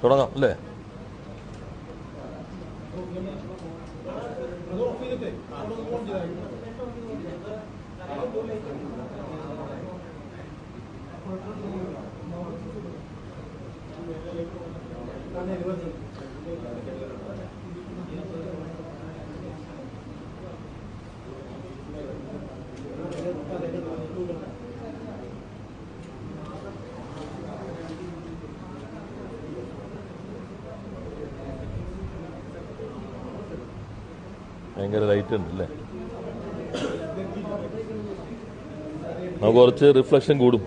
തുടങ്ങാം അല്ലേ? ഭയങ്കര ലൈറ്റ് ഉണ്ട് അല്ലേ? നമുക്ക് കുറച്ച് റിഫ്ലക്ഷൻ കൂടും.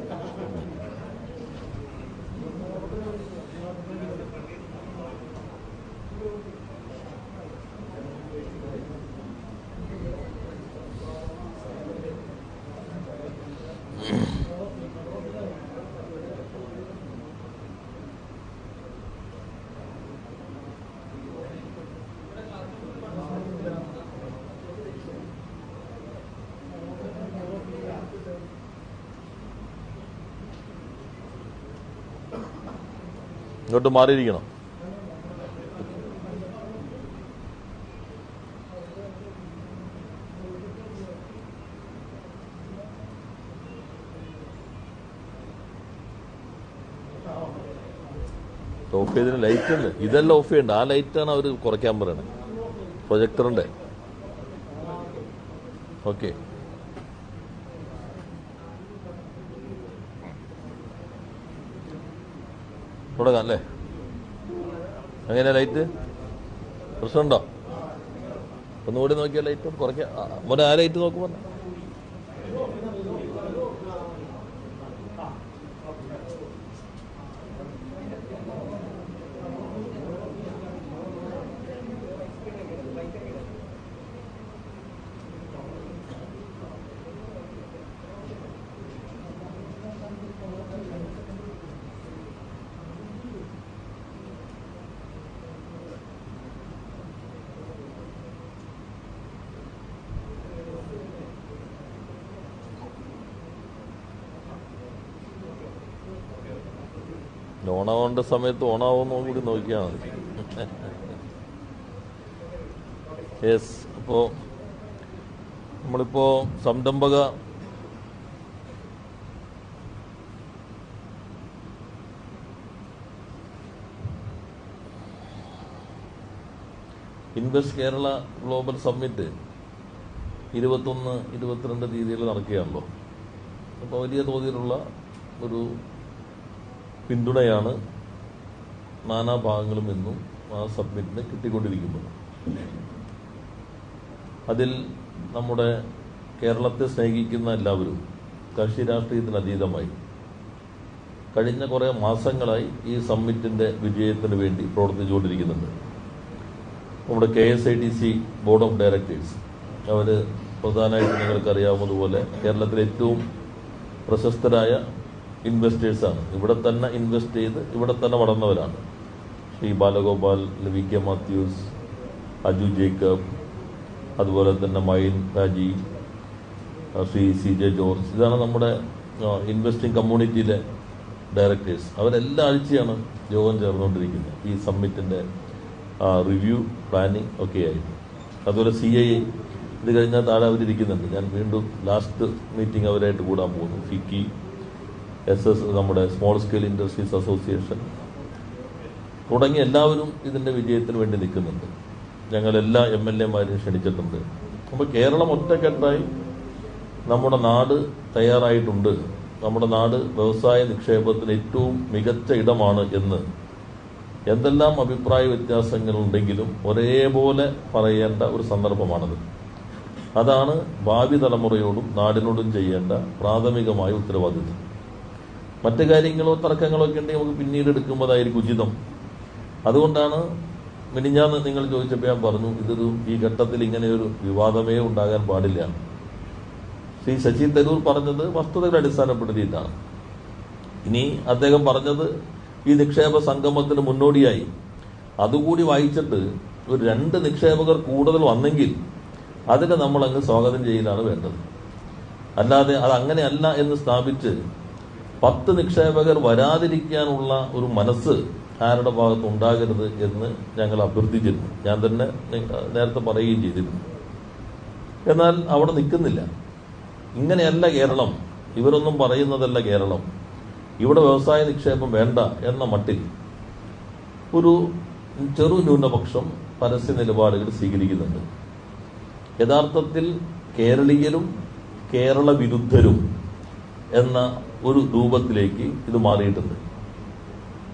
ഇങ്ങോട്ട് മാറിയിരിക്കണം. ഓഫ് ചെയ്തതിന് ലൈറ്റ് ഉണ്ട്, ഇതെല്ലാം ഓഫ് ചെയ്യണ്ട. ആ ലൈറ്റാണ് അവർ കുറയ്ക്കാൻ പറയണത്, പ്രൊജക്ടറിന്റെ. ഓക്കെ, തുടങ്ങാം അല്ലേ? എങ്ങനെയാ ലൈറ്റ്? പ്രശ്നമുണ്ടോ? ഒന്നുകൂടി നോക്കിയാൽ ലൈറ്റ് കുറയ്ക്കാം. മോനെ ആ ലൈറ്റ് നോക്കുമ്പോ ഓണാവേണ്ട സമയത്ത് ഓണാവുമെന്നോ കൂടി നോക്കിയാൽ മതി. യെസ്, അപ്പോൾ നമ്മളിപ്പോൾ സംരംഭക ഇൻവെസ്റ്റ് കേരള ഗ്ലോബൽ സമ്മിറ്റ് 21, 22 തീയതികൾ നടക്കുകയാണല്ലോ. അപ്പോൾ വലിയ തോതിലുള്ള ഒരു പിന്തുണയാണ് നാനാഭാഗങ്ങളും എന്നും ആ സബ്മിറ്റിന് കിട്ടിക്കൊണ്ടിരിക്കുന്നത്. അതിൽ നമ്മുടെ കേരളത്തെ സ്നേഹിക്കുന്ന എല്ലാവരും കക്ഷി രാഷ്ട്രീയത്തിനതീതമായി കഴിഞ്ഞ കുറേ മാസങ്ങളായി ഈ സമ്മിറ്റിന്റെ വിജയത്തിന് വേണ്ടി പ്രവർത്തിച്ചുകൊണ്ടിരിക്കുന്നുണ്ട്. നമ്മുടെ KSIDC ബോർഡ് ഓഫ് ഡയറക്ടേഴ്സ് അവർ പ്രധാനമായിട്ട് നിങ്ങൾക്കറിയാവുന്നതുപോലെ കേരളത്തിലെ ഏറ്റവും പ്രശസ്തരായ ഇൻവെസ്റ്റേഴ്സാണ്. ഇവിടെ തന്നെ ഇൻവെസ്റ്റ് ചെയ്ത് ഇവിടെ തന്നെ വളർന്നവരാണ്. ശ്രീ ബാലഗോപാൽ, VK മാത്യൂസ്, അജു ജേക്കബ്, അതുപോലെ തന്നെ മൈൻ രാജി, ശ്രീ CJ ജോർജ്. ഇതാണ് നമ്മുടെ ഇൻവെസ്റ്റിംഗ് കമ്മ്യൂണിറ്റിയിലെ ഡയറക്ടേഴ്സ്. അവരെല്ലാ ആഴ്ചയാണ് യോഗം ചേർന്നുകൊണ്ടിരിക്കുന്നത് ഈ സമ്മിറ്റിന്റെ റിവ്യൂ, പ്ലാനിങ് ഒക്കെ ആയിട്ട്. അതുപോലെ CII ഇത് കഴിഞ്ഞാൽ താഴെ അവരിയ്ക്കുന്നുണ്ട്. ഞാൻ വീണ്ടും ലാസ്റ്റ് മീറ്റിംഗ് അവരായിട്ട് കൂടാൻ പോകുന്നു. ഫിക്കി, SS, നമ്മുടെ സ്മോൾ സ്കെയിൽ ഇൻഡസ്ട്രീസ് അസോസിയേഷൻ തുടങ്ങി എല്ലാവരും ഇതിന്റെ വിജയത്തിന് വേണ്ടി നിൽക്കുന്നുണ്ട്. ഞങ്ങൾ എല്ലാ MLA-മാരെയും ക്ഷണിച്ചിട്ടുണ്ട്. അപ്പോൾ കേരളം ഒറ്റക്കെട്ടായി നമ്മുടെ നാട് തയ്യാറായിട്ടുണ്ട്. നമ്മുടെ നാട് വ്യവസായ നിക്ഷേപത്തിന് ഏറ്റവും മികച്ച ഇടമാണ് എന്ന് എന്തെല്ലാം അഭിപ്രായ വ്യത്യാസങ്ങളുണ്ടെങ്കിലും ഒരേപോലെ പറയേണ്ട ഒരു സന്ദർഭമാണത്. അതാണ് ഭാവി തലമുറയോടും നാടിനോടും ചെയ്യേണ്ട പ്രാഥമികമായ ഉത്തരവാദിത്വം. മറ്റു കാര്യങ്ങളോ തർക്കങ്ങളോ ഒക്കെ ഉണ്ടെങ്കിൽ നമുക്ക് പിന്നീട് എടുക്കുമ്പോഴായിരിക്കും ഉചിതം. അതുകൊണ്ടാണ് മിനിഞ്ഞാന്ന് നിങ്ങൾ ചോദിച്ചപ്പോൾ ഞാൻ പറഞ്ഞു, ഈ ഘട്ടത്തിൽ ഇങ്ങനെയൊരു വിവാദമേ ഉണ്ടാകാൻ പാടില്ല. ശ്രീ ശശി തരൂർ പറഞ്ഞത് വസ്തുതകളെ അടിസ്ഥാനപ്പെടുത്തിയിട്ടാണ്. ഇനി അദ്ദേഹം പറഞ്ഞത് ഈ നിക്ഷേപ സംഗമത്തിന് മുന്നോടിയായി അതുകൂടി വായിച്ചിട്ട് ഒരു 2 നിക്ഷേപകർ കൂടുതൽ വന്നെങ്കിൽ അതിനെ നമ്മളങ്ങ് സ്വാഗതം ചെയ്യലാണ് വേണ്ടത്. അല്ലാതെ അത് അങ്ങനെയല്ല എന്ന് സ്ഥാപിച്ച് 10 നിക്ഷേപകർ വരാതിരിക്കാനുള്ള ഒരു മനസ്സ് ആരുടെ ഭാഗത്ത് ഉണ്ടാകരുത് എന്ന് ഞങ്ങൾ അഭ്യർത്ഥിച്ചിരുന്നു. ഞാൻ തന്നെ നേരത്തെ പറയുകയും ചെയ്തിരുന്നു. എന്നാൽ അവിടെ നിൽക്കുന്നില്ല. ഇങ്ങനെയല്ല കേരളം, ഇവരൊന്നും പറയുന്നതല്ല കേരളം. ഇവിടെ വ്യവസായ നിക്ഷേപം വേണ്ട എന്ന മട്ടിൽ ഒരു ചെറു ന്യൂനപക്ഷം പരസ്യ നിലപാടുകൾ സ്വീകരിക്കുന്നുണ്ട്. യഥാർത്ഥത്തിൽ കേരളീയരും കേരള വിരുദ്ധരും എന്ന ഒരു രൂപത്തിലേക്ക് ഇത് മാറിയിട്ടുണ്ട്.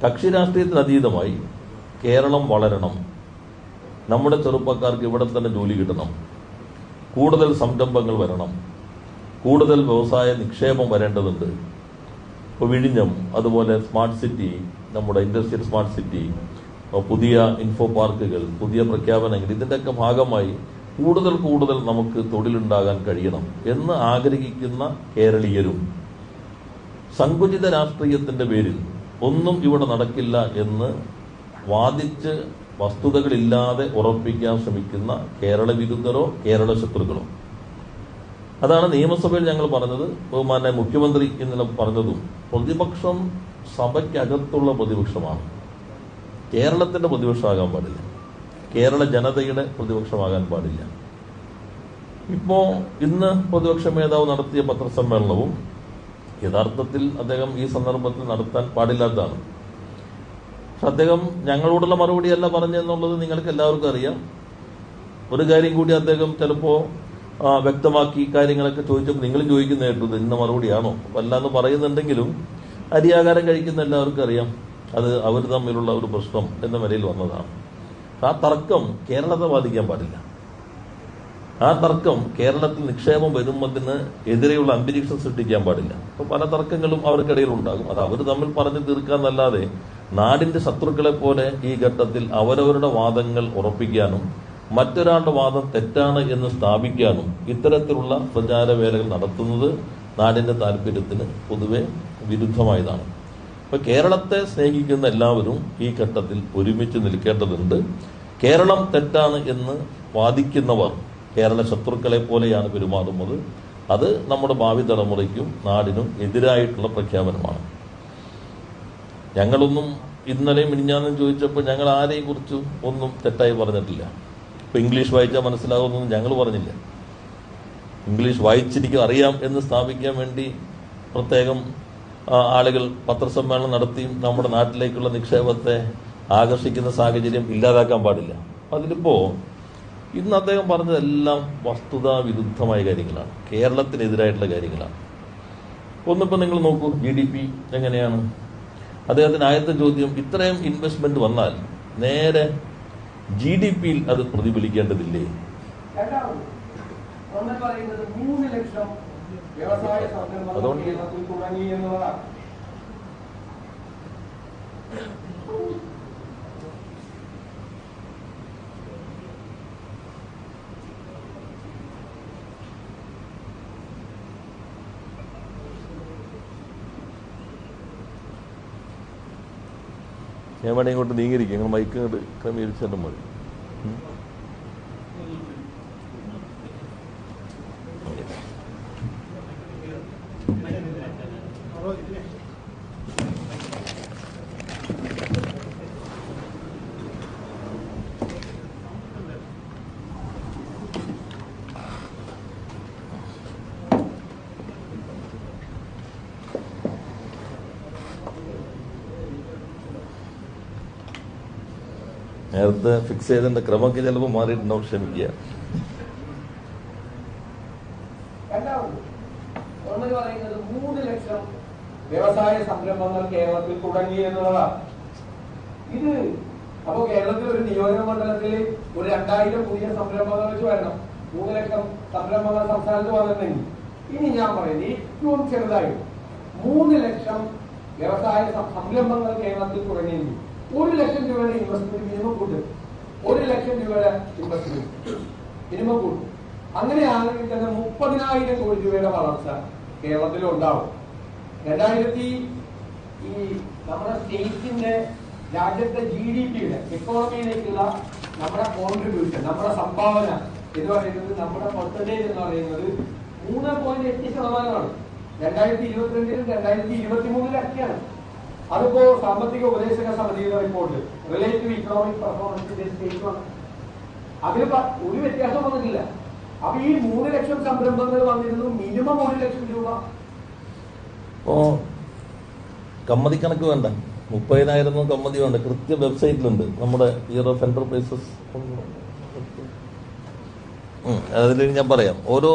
കക്ഷി രാഷ്ട്രീയത്തിന് അതീതമായി കേരളം വളരണം, നമ്മുടെ ചെറുപ്പക്കാർക്ക് ഇവിടെ തന്നെ ജോലി കിട്ടണം, കൂടുതൽ സംരംഭങ്ങൾ വരണം, കൂടുതൽ വ്യവസായ നിക്ഷേപം വരേണ്ടതുണ്ട്. ഇപ്പോൾ വിഴിഞ്ഞം, അതുപോലെ സ്മാർട്ട് സിറ്റി, നമ്മുടെ ഇൻഡസ്ട്രിയൽ സ്മാർട്ട് സിറ്റി, പുതിയ ഇൻഫോ പാർക്കുകൾ, പുതിയ പ്രഖ്യാപനങ്ങൾ, ഇതിൻ്റെയൊക്കെ ഭാഗമായി കൂടുതൽ നമുക്ക് തൊഴിലുണ്ടാകാൻ കഴിയണം എന്ന് ആഗ്രഹിക്കുന്ന കേരളീയരും സങ്കുചിത രാഷ്ട്രീയത്തിന്റെ പേരിൽ ഒന്നും ഇവിടെ നടക്കില്ല എന്ന് വാദിച്ച് വസ്തുതകളില്ലാതെ ഉറപ്പിക്കാൻ ശ്രമിക്കുന്ന കേരള വിരുദ്ധരോ കേരള ശത്രുക്കളോ. അതാണ് നിയമസഭയിൽ ഞങ്ങൾ പറഞ്ഞത്. ബഹുമാന്യ മുഖ്യമന്ത്രി ഇന്നലെ പറഞ്ഞതും, പ്രതിപക്ഷം സഭയ്ക്കകത്തുള്ള പ്രതിപക്ഷമാണ്, കേരളത്തിന്റെ പ്രതിപക്ഷമാകാൻ പാടില്ല, കേരള ജനതയുടെ പ്രതിപക്ഷമാകാൻ പാടില്ല. ഇന്ന് പ്രതിപക്ഷ മേധാവ് നടത്തിയ പത്രസമ്മേളനവും യഥാർത്ഥത്തിൽ അദ്ദേഹം ഈ സന്ദർഭത്തിൽ നടത്താൻ പാടില്ലാത്തതാണ്. പക്ഷെ അദ്ദേഹം ഞങ്ങളോടുള്ള മറുപടിയല്ല പറഞ്ഞെന്നുള്ളത് നിങ്ങൾക്ക് എല്ലാവർക്കും അറിയാം. ഒരു കാര്യം കൂടി അദ്ദേഹം ചിലപ്പോൾ വ്യക്തമാക്കി കാര്യങ്ങളൊക്കെ ചോദിച്ചപ്പോൾ നിങ്ങളും ചോദിക്കുന്ന കേട്ടത് ഇന്ന മറുപടിയാണോ വല്ലാന്ന് പറയുന്നുണ്ടെങ്കിലും അരിയാകാരം കഴിക്കുന്ന എല്ലാവർക്കും അറിയാം അത് അവർ തമ്മിലുള്ള ഒരു പ്രശ്നം എന്ന നിലയിൽ വന്നതാണ്. ആ തർക്കം കേരളത്തെ ബാധിക്കാൻ പാടില്ല. ആ തർക്കം കേരളത്തിൽ നിക്ഷേപം വരുന്നതിന് എതിരെയുള്ള അന്തരീക്ഷം സൃഷ്ടിക്കാൻ പാടില്ല. അപ്പോൾ പല തർക്കങ്ങളും അവർക്കിടയിൽ ഉണ്ടാകും. അത് അവർ തമ്മിൽ പറഞ്ഞു തീർക്കാന്നല്ലാതെ നാടിന്റെ ശത്രുക്കളെ പോലെ ഈ ഘട്ടത്തിൽ അവരവരുടെ വാദങ്ങൾ ഉറപ്പിക്കാനും മറ്റൊരാളുടെ വാദം തെറ്റാണ് എന്ന് സ്ഥാപിക്കാനും ഇത്തരത്തിലുള്ള പ്രചാരവേലകൾ നടത്തുന്നത് നാടിന്റെ താല്പര്യത്തിന് പൊതുവെ വിരുദ്ധമായതാണ്. അപ്പൊ കേരളത്തെ സ്നേഹിക്കുന്ന എല്ലാവരും ഈ ഘട്ടത്തിൽ ഒരുമിച്ച് നിൽക്കേണ്ടതുണ്ട്. കേരളം തെറ്റാണ് എന്ന് വാദിക്കുന്നവർ കേരള ശത്രുക്കളെ പോലെയാണ് പെരുമാറുന്നത്. അത് നമ്മുടെ ഭാവി തലമുറയ്ക്കും നാടിനും എതിരായിട്ടുള്ള പ്രഖ്യാപനമാണ്. ഞങ്ങളൊന്നും ഇന്നലെയും മിനിഞ്ഞാന്നും ചോദിച്ചപ്പോൾ ഞങ്ങൾ ആരെയും കുറിച്ചും ഒന്നും തെറ്റായി പറഞ്ഞിട്ടില്ല. ഇപ്പൊ ഇംഗ്ലീഷ് വായിച്ചാൽ മനസ്സിലാകുന്നൊന്നും ഞങ്ങൾ പറഞ്ഞില്ല. ഇംഗ്ലീഷ് വായിച്ചിരിക്കും അറിയാം എന്ന് സ്ഥാപിക്കാൻ വേണ്ടി പ്രത്യേകം ആളുകൾ പത്രസമ്മേളനം നടത്തിയും നമ്മുടെ നാട്ടിലേക്കുള്ള നിക്ഷേപത്തെ ആകർഷിക്കുന്ന സാഹചര്യം ഇല്ലാതാക്കാൻ പാടില്ല. അതിലിപ്പോ ഇന്ന് അദ്ദേഹം പറഞ്ഞതെല്ലാം വസ്തുതാ വിരുദ്ധമായ കാര്യങ്ങളാണ്, കേരളത്തിനെതിരായിട്ടുള്ള കാര്യങ്ങളാണ്. ഒന്നിപ്പോൾ നിങ്ങൾ നോക്കൂ, GDP എങ്ങനെയാണ്. അദ്ദേഹത്തിന് ആദ്യത്തെ ചോദ്യം, ഇത്രയും ഇൻവെസ്റ്റ്മെന്റ് വന്നാൽ നേരെ GDP-യിൽ അത് പ്രതിഫലിക്കേണ്ടതില്ലേ? അതുകൊണ്ട് ഞാൻ വേണമെങ്കിൽ ഇങ്ങോട്ട് നീങ്ങിയിരിക്കും, നിങ്ങൾ മൈക്ക് ഇങ്ങോട്ട് ക്രമീകരിച്ചിട്ടും മതി. നേരത്തെ ഫിക്സ് ചെയ്തതിന്റെ ക്രമമൊക്കെ ചിലപ്പോൾ മാറിയിട്ടുണ്ടാവും, ക്ഷമിക്കുക. പറയുന്നത് 3 ലക്ഷം വ്യവസായ സംരംഭങ്ങൾ കേരളത്തിൽ തുടങ്ങി എന്നുള്ളതാണ്. ഇത് അപ്പോ കേരളത്തിൽ ഒരു നിയോജക മണ്ഡലത്തിൽ ഒരു 2000 പുതിയ സംരംഭങ്ങൾ വെച്ച് വരണം. 3 ലക്ഷം സംരംഭങ്ങൾ സംസ്ഥാനത്ത് വന്നിട്ടുണ്ടെങ്കിൽ ഇനി ഞാൻ പറയുന്നത് ഏറ്റവും ചെറുതായി 3 ലക്ഷം വ്യവസായ സംരംഭങ്ങൾ കേരളത്തിൽ തുടങ്ങിയെങ്കിൽ 1 ലക്ഷം രൂപയുടെ ഇൻവെസ്റ്റ്മെന്റ് മിനിമം കൂട്ടും. 1 ലക്ഷം രൂപയുടെ ഇൻവെസ്റ്റ്മെന്റ് മിനിമം കൂട്ടും. അങ്ങനെയാണെങ്കിൽ തന്നെ 30,000 കോടി രൂപയുടെ വളർച്ച കേരളത്തിൽ ഉണ്ടാവും. നമ്മുടെ സ്റ്റേറ്റിന്റെ രാജ്യത്തെ GDP-യുടെ എക്കോണമിയിലേക്കുള്ള നമ്മുടെ കോൺട്രിബ്യൂഷൻ, നമ്മുടെ സംഭാവന എന്ന് പറയുന്നത്, നമ്മുടെ പെർസെന്റേജ് എന്ന് പറയുന്നത് 3.8%. 2022-ലും 2023-ലും ഒക്കെയാണ്. അതിപ്പോ സാമ്പത്തിക ഉപദേശക സമിതിയുടെ റിപ്പോർട്ട് റിലേറ്റീവ് ഇക്കണോമിക് പെർഫോമൻസിന്റെ സ്റ്റേറ്റുമാണ്. അതിൽ ഒരു വ്യത്യാസം വന്നിട്ടില്ല. അപ്പൊ ഈ 3 ലക്ഷം സംരംഭങ്ങൾ വന്നിരുന്നു, മിനിമം 1 ലക്ഷം രൂപ. കമ്മതി കണക്ക് വേണ്ട, 30,000 കമ്മതി വേണ്ട, കൃത്യ വെബ്സൈറ്റിലുണ്ട് നമ്മുടെ ഇയർ ഓഫ് എന്റർപ്രൈസസ്. അതിൽ ഞാൻ പറയാം. ഓരോ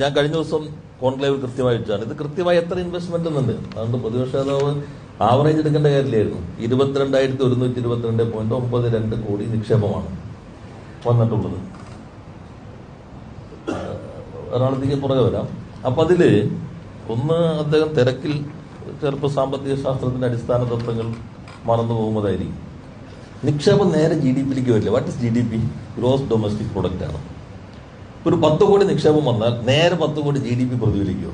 ഞാൻ കഴിഞ്ഞ ദിവസം കോൺക്ലേവ് കൃത്യമായി വെച്ചാണ് ഇത് കൃത്യമായി എത്ര ഇൻവെസ്റ്റ്മെന്റ് എന്നുണ്ട്. അതുകൊണ്ട് പ്രതിപക്ഷ നേതാവ് ആവറേജ് എടുക്കേണ്ട കാര്യമില്ലായിരുന്നു. 22,122.92 കോടി നിക്ഷേപമാണ് വന്നിട്ടുള്ളത്. ഒരാളത്തേക്ക് പുറകെ വരാം. അപ്പൊ അതില് ഒന്ന് അദ്ദേഹം തിരക്കിൽ ചിലപ്പോൾ സാമ്പത്തിക ശാസ്ത്രത്തിന്റെ അടിസ്ഥാന തത്വങ്ങൾ മറന്നു പോകുന്നതായിരിക്കും. നിക്ഷേപം നേരെ GDP-യിലേക്ക് വരില്ല. What is GDP? Gross domestic product ആണ്. ഒരു 10 കോടി നിക്ഷേപം വന്നാൽ നേരെ 10 കോടി GDP പ്രതിഫലിക്കുമോ?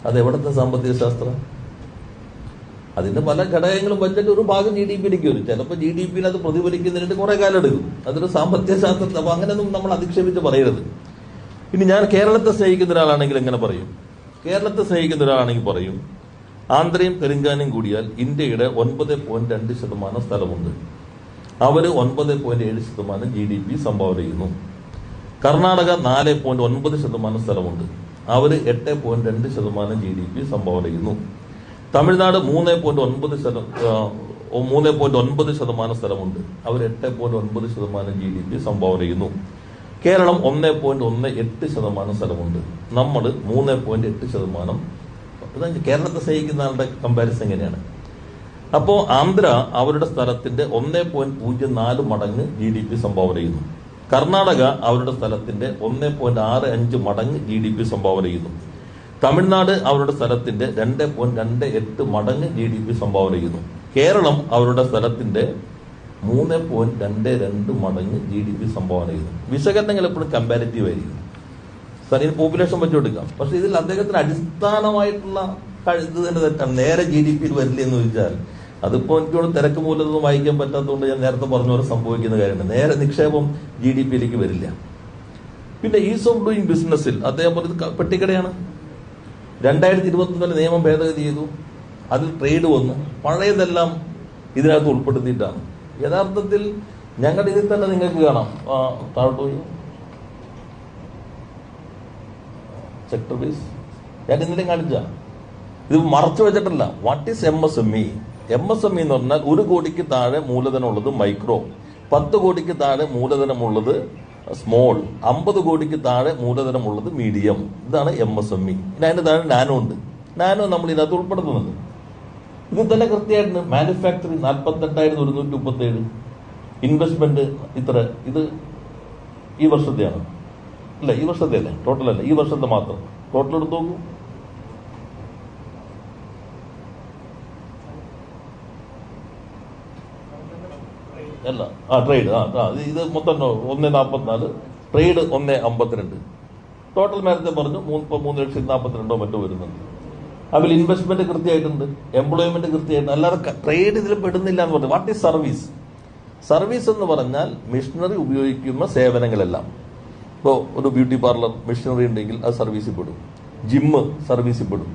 അത് എവിടത്തെ സാമ്പത്തിക ശാസ്ത്രം? അതിന്റെ പല ഘടകങ്ങളും ബഡ്ജറ്റ് ഒരു ഭാഗം GDP-യിലേക്ക് വരും. ചിലപ്പോൾ GDP-യിൽ അത് പ്രതിഫലിക്കുന്നതിന് കുറെ കാലം എടുക്കും. അതൊരു സാമ്പത്തിക ശാസ്ത്രത്തിൽ. അപ്പൊ അങ്ങനെയൊന്നും നമ്മൾ അധിക്ഷേപിച്ച് പറയരുത്. ഇനി ഞാൻ കേരളത്തെ സ്നേഹിക്കുന്ന ഒരാളാണെങ്കിൽ എങ്ങനെ പറയും? കേരളത്തെ സ്നേഹിക്കുന്ന ഒരാളാണെങ്കിൽ പറയും, ആന്ധ്രയും തെലങ്കാനയും കൂടിയാൽ ഇന്ത്യയുടെ 9.2% സ്ഥലമുണ്ട്. അവര് 9.7% GDP സംഭാവന ചെയ്യുന്നു. കർണാടക 4.9% സ്ഥലമുണ്ട്. അവര് 8.2% GDP സംഭാവന ചെയ്യുന്നു. തമിഴ്നാട് 3.9% സ്ഥലമുണ്ട്. അവർ 8.9% GDP സംഭാവന ചെയ്യുന്നു. കേരളം 1.18% സ്ഥലമുണ്ട്. നമ്മൾ 3.8%. കേരളത്തെ സ്നേഹിക്കുന്ന ആളുടെ കമ്പാരിസൺ എങ്ങനെയാണ്? അപ്പോ ആന്ധ്ര അവരുടെ സ്ഥലത്തിന്റെ 1.04 മടങ്ങ് GDP സംഭാവന ചെയ്യുന്നു. കർണാടക അവരുടെ സ്ഥലത്തിന്റെ 1.65 മടങ്ങ് GDP സംഭാവന ചെയ്യുന്നു. തമിഴ്നാട് അവരുടെ സ്ഥലത്തിന്റെ 2.28 മടങ്ങ് GDP സംഭാവന ചെയ്യുന്നു. കേരളം അവരുടെ സ്ഥലത്തിന്റെ 3.22 മടങ്ങ് GDP സംഭാവന ചെയ്യുന്നു. വിശകലനങ്ങൾ എപ്പോഴും കമ്പാരിറ്റീവ് ആയിരിക്കും. ഇതിന് പോപ്പുലേഷൻ വെച്ചുകൊടുക്കാം. പക്ഷെ ഇതിൽ അദ്ദേഹത്തിന് അടിസ്ഥാനമായിട്ടുള്ള ഇത് തന്നെ തെറ്റാണ്. നേരെ GDP-യിൽ വരില്ല എന്ന് ചോദിച്ചാൽ അതിപ്പോ എനിക്കോട് തിരക്ക് മൂലമൊന്നും വായിക്കാൻ പറ്റാത്തതുകൊണ്ട് ഞാൻ നേരത്തെ പറഞ്ഞ പോലെ സംഭവിക്കുന്ന കാര്യമാണ്. നേരെ നിക്ഷേപം GDP-യിലേക്ക് വരില്ല. പിന്നെ ഈസ് ഓഫ് ഡൂയിങ് ബിസിനസ്സിൽ അദ്ദേഹം പറഞ്ഞത് പെട്ടിക്കടയാണ്. 2021 നിയമം ഭേദഗതി ചെയ്തു. അതിൽ ട്രേഡ് വന്നു. പഴയതെല്ലാം ഇതിനകത്ത് ഉൾപ്പെടുത്തിയിട്ടാണ്. യഥാർത്ഥത്തിൽ ഞങ്ങളുടെ ഇതിൽ തന്നെ നിങ്ങൾക്ക് കാണാം. താഴോട്ട് പോയി സെക്ടർ ബേസ് ഞാൻ ഇന്നലെ കാണിച്ച ഇത് മറച്ചു വെച്ചിട്ടല്ല. What is MSME? MSME എന്ന് പറഞ്ഞാൽ 1 കോടിക്ക് താഴെ മൂലധനമുള്ളത് മൈക്രോ, 10 കോടിക്ക് താഴെ മൂലധനമുള്ളത് സ്മോൾ, 50 കോടിക്ക് താഴെ മൂലധനമുള്ളത് മീഡിയം. ഇതാണ് MSME. ഇനി അതിന്റെ താഴെ നാനോ ഉണ്ട്. നാനോ നമ്മൾ ഇതിനകത്ത് ഉൾപ്പെടുത്തുന്നുണ്ട്. ഇത് തന്നെ കൃത്യമായിട്ട് മാനുഫാക്ചറിങ് 48,137, ഇൻവെസ്റ്റ്മെന്റ് ഇത്ര. ഇത് ഈ വർഷത്തെയാണ്. അല്ല, ഈ വർഷത്തെ അല്ലേ, ടോട്ടൽ അല്ല, ഈ വർഷത്തെ മാത്രം. ടോട്ടൽ എടുത്ത് നോക്കൂ. അല്ല, ട്രേഡ് ഇത് മൊത്തം 1.44, ട്രേഡ് 1.52. ടോട്ടൽ നേരത്തെ പറഞ്ഞു 3,42,000 മറ്റോ വരുന്നുണ്ട്. അതിൽ ഇൻവെസ്റ്റ്മെന്റ് കൃത്യമായിട്ടുണ്ട്, എംപ്ലോയ്മെന്റ് കൃത്യമായിട്ടുണ്ട്. അല്ലാതെ ട്രേഡ് ഇതിൽ പെടുന്നില്ല എന്ന് പറഞ്ഞു. What is service? സർവീസ് എന്ന് പറഞ്ഞാൽ മിഷനറി ഉപയോഗിക്കുന്ന സേവനങ്ങളെല്ലാം. ഇപ്പോൾ ഒരു ബ്യൂട്ടി പാർലർ മിഷനറി ഉണ്ടെങ്കിൽ അത് സർവീസിൽ പെടും. ജിമ്മ് സർവീസിൽ പെടും.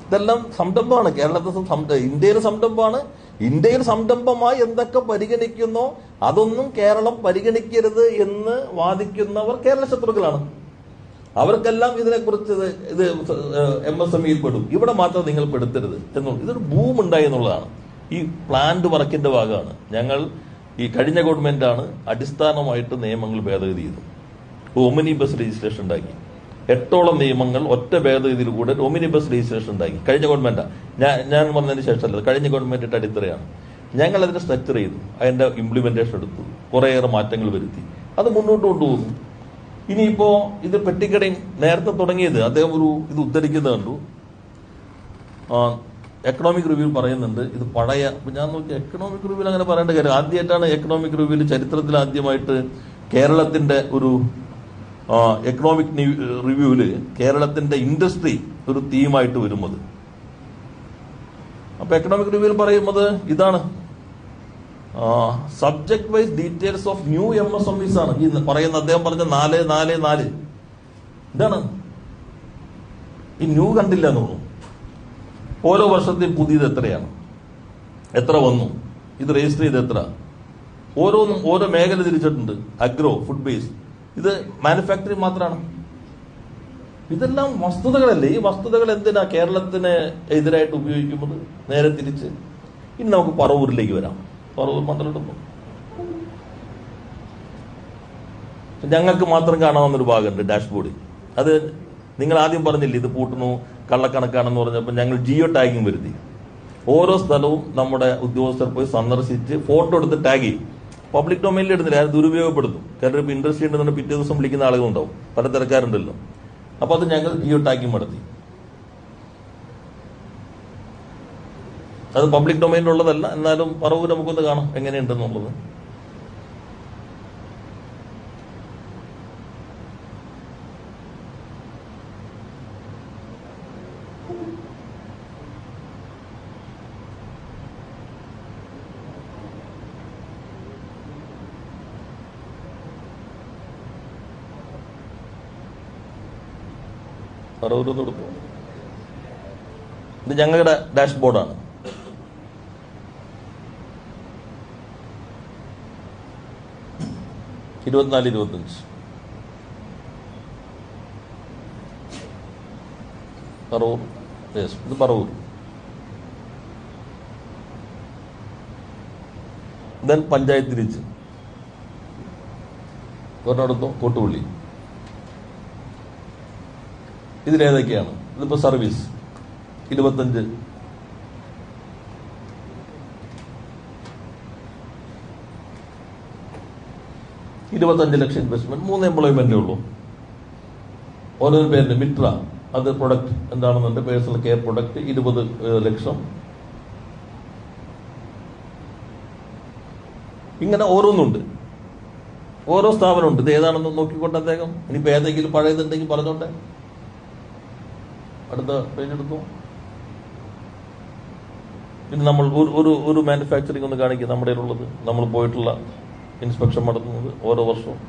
ഇതെല്ലാം സംരംഭമാണ്. കേരളത്തെ ഇന്ത്യയിലെ സംരംഭമാണ്. ഇന്ത്യയിൽ സംരംഭമായി എന്തൊക്കെ പരിഗണിക്കുന്നോ അതൊന്നും കേരളം പരിഗണിക്കരുത് എന്ന് വാദിക്കുന്നവർ കേരള ശത്രുക്കളാണ്. അവർക്കെല്ലാം ഇതിനെക്കുറിച്ച് ഇത് MSME-യിൽ പെടും, ഇവിടെ മാത്രം നിങ്ങൾ പെടുത്തരുത് എന്നുള്ളത്. ഇതൊരു ബൂം ഉണ്ടായി എന്നുള്ളതാണ്. ഈ പ്ലാന്റ് വർക്കിന്റെ ഭാഗമാണ്. ഞങ്ങൾ ഈ കഴിഞ്ഞ ഗവൺമെന്റാണ് അടിസ്ഥാനമായിട്ട് നിയമങ്ങൾ ഭേദഗതി ചെയ്തു. ഒമിനി ബസ് രജിസ്ട്രേഷൻ ഉണ്ടാക്കി. 8ഓളം നിയമങ്ങൾ ഒറ്റ ഭേദഗതിയിൽ കൂടെ ഒമിനി ബസ് രജിസ്ട്രേഷൻ ഉണ്ടാക്കി. കഴിഞ്ഞ ഗവൺമെന്റാ, ഞാൻ വന്നതിന് ശേഷമല്ല, കഴിഞ്ഞ ഗവൺമെന്റിന്റെ അടിത്തറയാണ്. ഞങ്ങൾ അതിനെ സ്ട്രക്ചർ ചെയ്തു, അതിന്റെ ഇംപ്ലിമെന്റേഷൻ എടുത്തു, കുറേയേറെ മാറ്റങ്ങൾ വരുത്തി, അത് മുന്നോട്ട് കൊണ്ടുപോകുന്നു. ഇനിയിപ്പോ ഇത് പെട്ടിക്കടയും നേരത്തെ തുടങ്ങിയത് അദ്ദേഹം ഇത് ഉദ്ധരിക്കുന്നത് കണ്ടു. എക്കണോമിക് റിവ്യൂ പറയുന്നുണ്ട് ഇത് പഴയ. ഞാൻ നോക്കി എക്കണോമിക് റിവ്യൂവിൽ അങ്ങനെ പറയേണ്ട കാര്യം. ആദ്യമായിട്ടാണ് എക്കണോമിക് റിവ്യൂവിൽ ചരിത്രത്തിൽ ആദ്യമായിട്ട് കേരളത്തിന്റെ ഒരു എക്കണോമിക് റിവ്യൂവില് കേരളത്തിന്റെ ഇൻഡസ്ട്രി ഒരു തീമായിട്ട് വരുന്നത്. അപ്പൊ എക്കണോമിക് റിവ്യൂവിൽ പറയുന്നത് ഇതാണ്, subject wise details of new MSMEs ആണ് ഈ പറയുന്ന. അദ്ദേഹം പറഞ്ഞ 444 ഇതാണ്. ഈ ന്യൂ കണ്ടില്ല എന്ന് തോന്നുന്നു. ഓരോ വർഷത്തെയും പുതിയത് എത്രയാണ്, എത്ര വന്നു, ഇത് രജിസ്റ്റർ ചെയ്ത് എത്ര, ഓരോന്നും ഓരോ മേഖല തിരിച്ചിട്ടുണ്ട്. അഗ്രോ, ഫുഡ് ബേസ്, ഇത് മാനുഫാക്ചറിങ് മാത്രമാണ്. ഇതെല്ലാം വസ്തുതകളല്ലേ. ഈ വസ്തുതകൾ എന്തിനാ കേരളത്തിന് എതിരായിട്ട് ഉപയോഗിക്കുന്നത്? നേരെ തിരിച്ച് ഇനി നമുക്ക് പറവൂരിലേക്ക് വരാം. പറവൂർ മണ്ഡലം ഞങ്ങൾക്ക് മാത്രം കാണാവുന്നൊരു ഭാഗമുണ്ട് ഡാഷ്ബോർഡിൽ. അത് നിങ്ങൾ ആദ്യം പറഞ്ഞില്ലേ ഇത് പൂട്ടുന്നു കള്ളക്കണക്കാണെന്ന് പറഞ്ഞപ്പോൾ ഞങ്ങൾ ജിയോ ടാഗിങ് വരുത്തി. ഓരോ സ്ഥലവും നമ്മുടെ ഉദ്യോഗസ്ഥർ പോയി സന്ദർശിച്ച് ഫോട്ടോ എടുത്ത് ടാഗ് ചെയ്യും. പബ്ലിക് ഡൊമൈനിൽ ഇടുന്നില്ല, അത് ദുരുപയോഗപ്പെടുത്തും. കാരണം ഇപ്പോൾ ഇൻഡസ്ട്രി ഉണ്ടെന്ന് പിറ്റേ ദിവസം വിളിക്കുന്ന ആളുകളുണ്ടാവും, പല തിരക്കാരുണ്ടല്ലോ. അപ്പോൾ അത് ഞങ്ങൾ ജിയോ ടാഗിങ് നടത്തി. അത് പബ്ലിക് ഡൊമൈനിലുള്ളതല്ല, എന്നാലും പറവൂർ നമുക്കൊന്ന് കാണാം എങ്ങനെയുണ്ടെന്നുള്ളത്. പറവൂരൊന്ന് കൊടുക്കും. ഇത് ഞങ്ങളുടെ ഡാഷ്ബോർഡാണ്. ഇരുപത്തിനാല് 25 പറവൂർ. യെസ്, ഇത് പറവൂർ. ദെൻ പഞ്ചായത്ത് തിരിച്ച് ഒരിടത്തും കോട്ടുപള്ളി. ഇതിലേതൊക്കെയാണ്? ഇതിപ്പോ സർവീസ് 25, ലക്ഷം ഇൻവെസ്റ്റ്മെന്റ്, 3 എംപ്ലോയ്മെന്റേ ഉള്ളൂ. ഓരോ പേരിന് മിത്ര, അത് പ്രൊഡക്റ്റ് എന്താണെന്നുണ്ട്, പേഴ്സണൽ കെയർ പ്രൊഡക്റ്റ് 20 ലക്ഷം. ഇങ്ങനെ ഓരോന്നുണ്ട്, ഓരോ സ്ഥാപനമുണ്ട്. ഇത് ഏതാണെന്ന് നോക്കിക്കൊണ്ട് അദ്ദേഹം ഇനിയിപ്പോൾ ഏതെങ്കിലും പഴയതുണ്ടെങ്കിൽ പറഞ്ഞോട്ടെ. അടുത്ത പേജ് എടുത്തു. പിന്നെ നമ്മൾ ഒരു മാനുഫാക്ചറിങ് ഒന്ന് കാണിക്കുക നമ്മുടെ ഉള്ളത്, നമ്മൾ പോയിട്ടുള്ള ഇൻസ്പെക്ഷൻ നടത്തുന്നത് ഓരോ വർഷവും.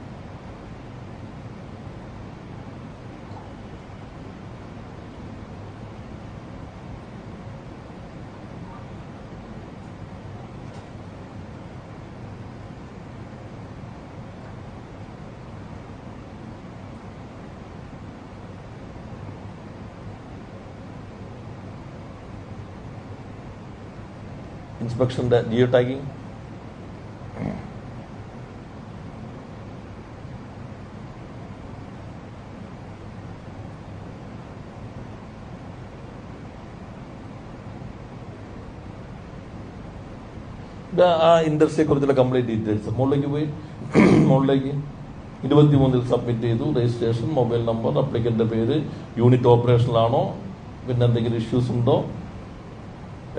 ഇൻസ്പെക്ഷന്റെ ജിയോ ടാഗിങ്. ആ ഇൻഡസ്ട്രിയെ കുറിച്ചുള്ള കംപ്ലീറ്റ് ഡീറ്റെയിൽസ് മുകളിലേക്ക് പോയി. മുകളിലേക്ക് 23 സബ്മിറ്റ് ചെയ്തു. രജിസ്ട്രേഷൻ, മൊബൈൽ നമ്പർ, അപ്ലിക്കന്റെ പേര്, യൂണിറ്റ് ഓപ്പറേഷണൽ ആണോ, പിന്നെ എന്തെങ്കിലും ഇഷ്യൂസ് ഉണ്ടോ,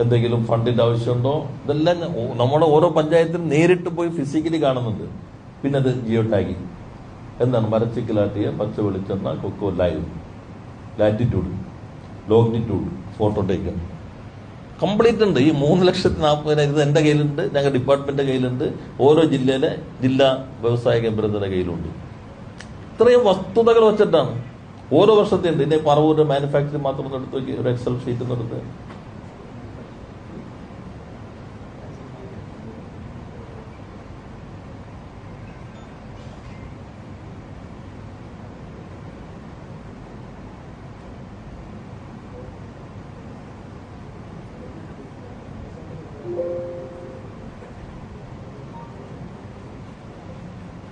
എന്തെങ്കിലും ഫണ്ടിന്റെ ആവശ്യമുണ്ടോ, ഇതെല്ലാം നമ്മുടെ ഓരോ പഞ്ചായത്തിലും നേരിട്ട് പോയി ഫിസിക്കലി കാണുന്നുണ്ട്. പിന്നെ അത് ജിയോ ടാഗിങ് എന്താണ്? മരച്ചിക്കലാട്ടിയ പച്ച വെളിച്ചെണ്ണ, കൊക്കോ ലൈവ്, latitude, longitude, photo taken complete ഉണ്ട്. ഈ 3,40,000 ഇത് എന്റെ കയ്യിലുണ്ട്, ഞങ്ങളുടെ ഡിപ്പാർട്ട്മെന്റിന്റെ കയ്യിലുണ്ട്, ഓരോ ജില്ലാ വ്യവസായ കേന്ദ്രത്തിന്റെ കയ്യിലുണ്ട്. ഇത്രയും വസ്തുതകൾ വെച്ചിട്ടാണ് ഓരോ വർഷത്തെ ഉണ്ട്. ഇതിന്റെ പറവൂരിന്റെ മാനുഫാക്ചറിങ് മാത്രം ഒന്ന് എടുത്ത് നോക്കി, ഒരു എക്സൽ ഷീറ്റ് ഒന്ന് എടുത്ത്.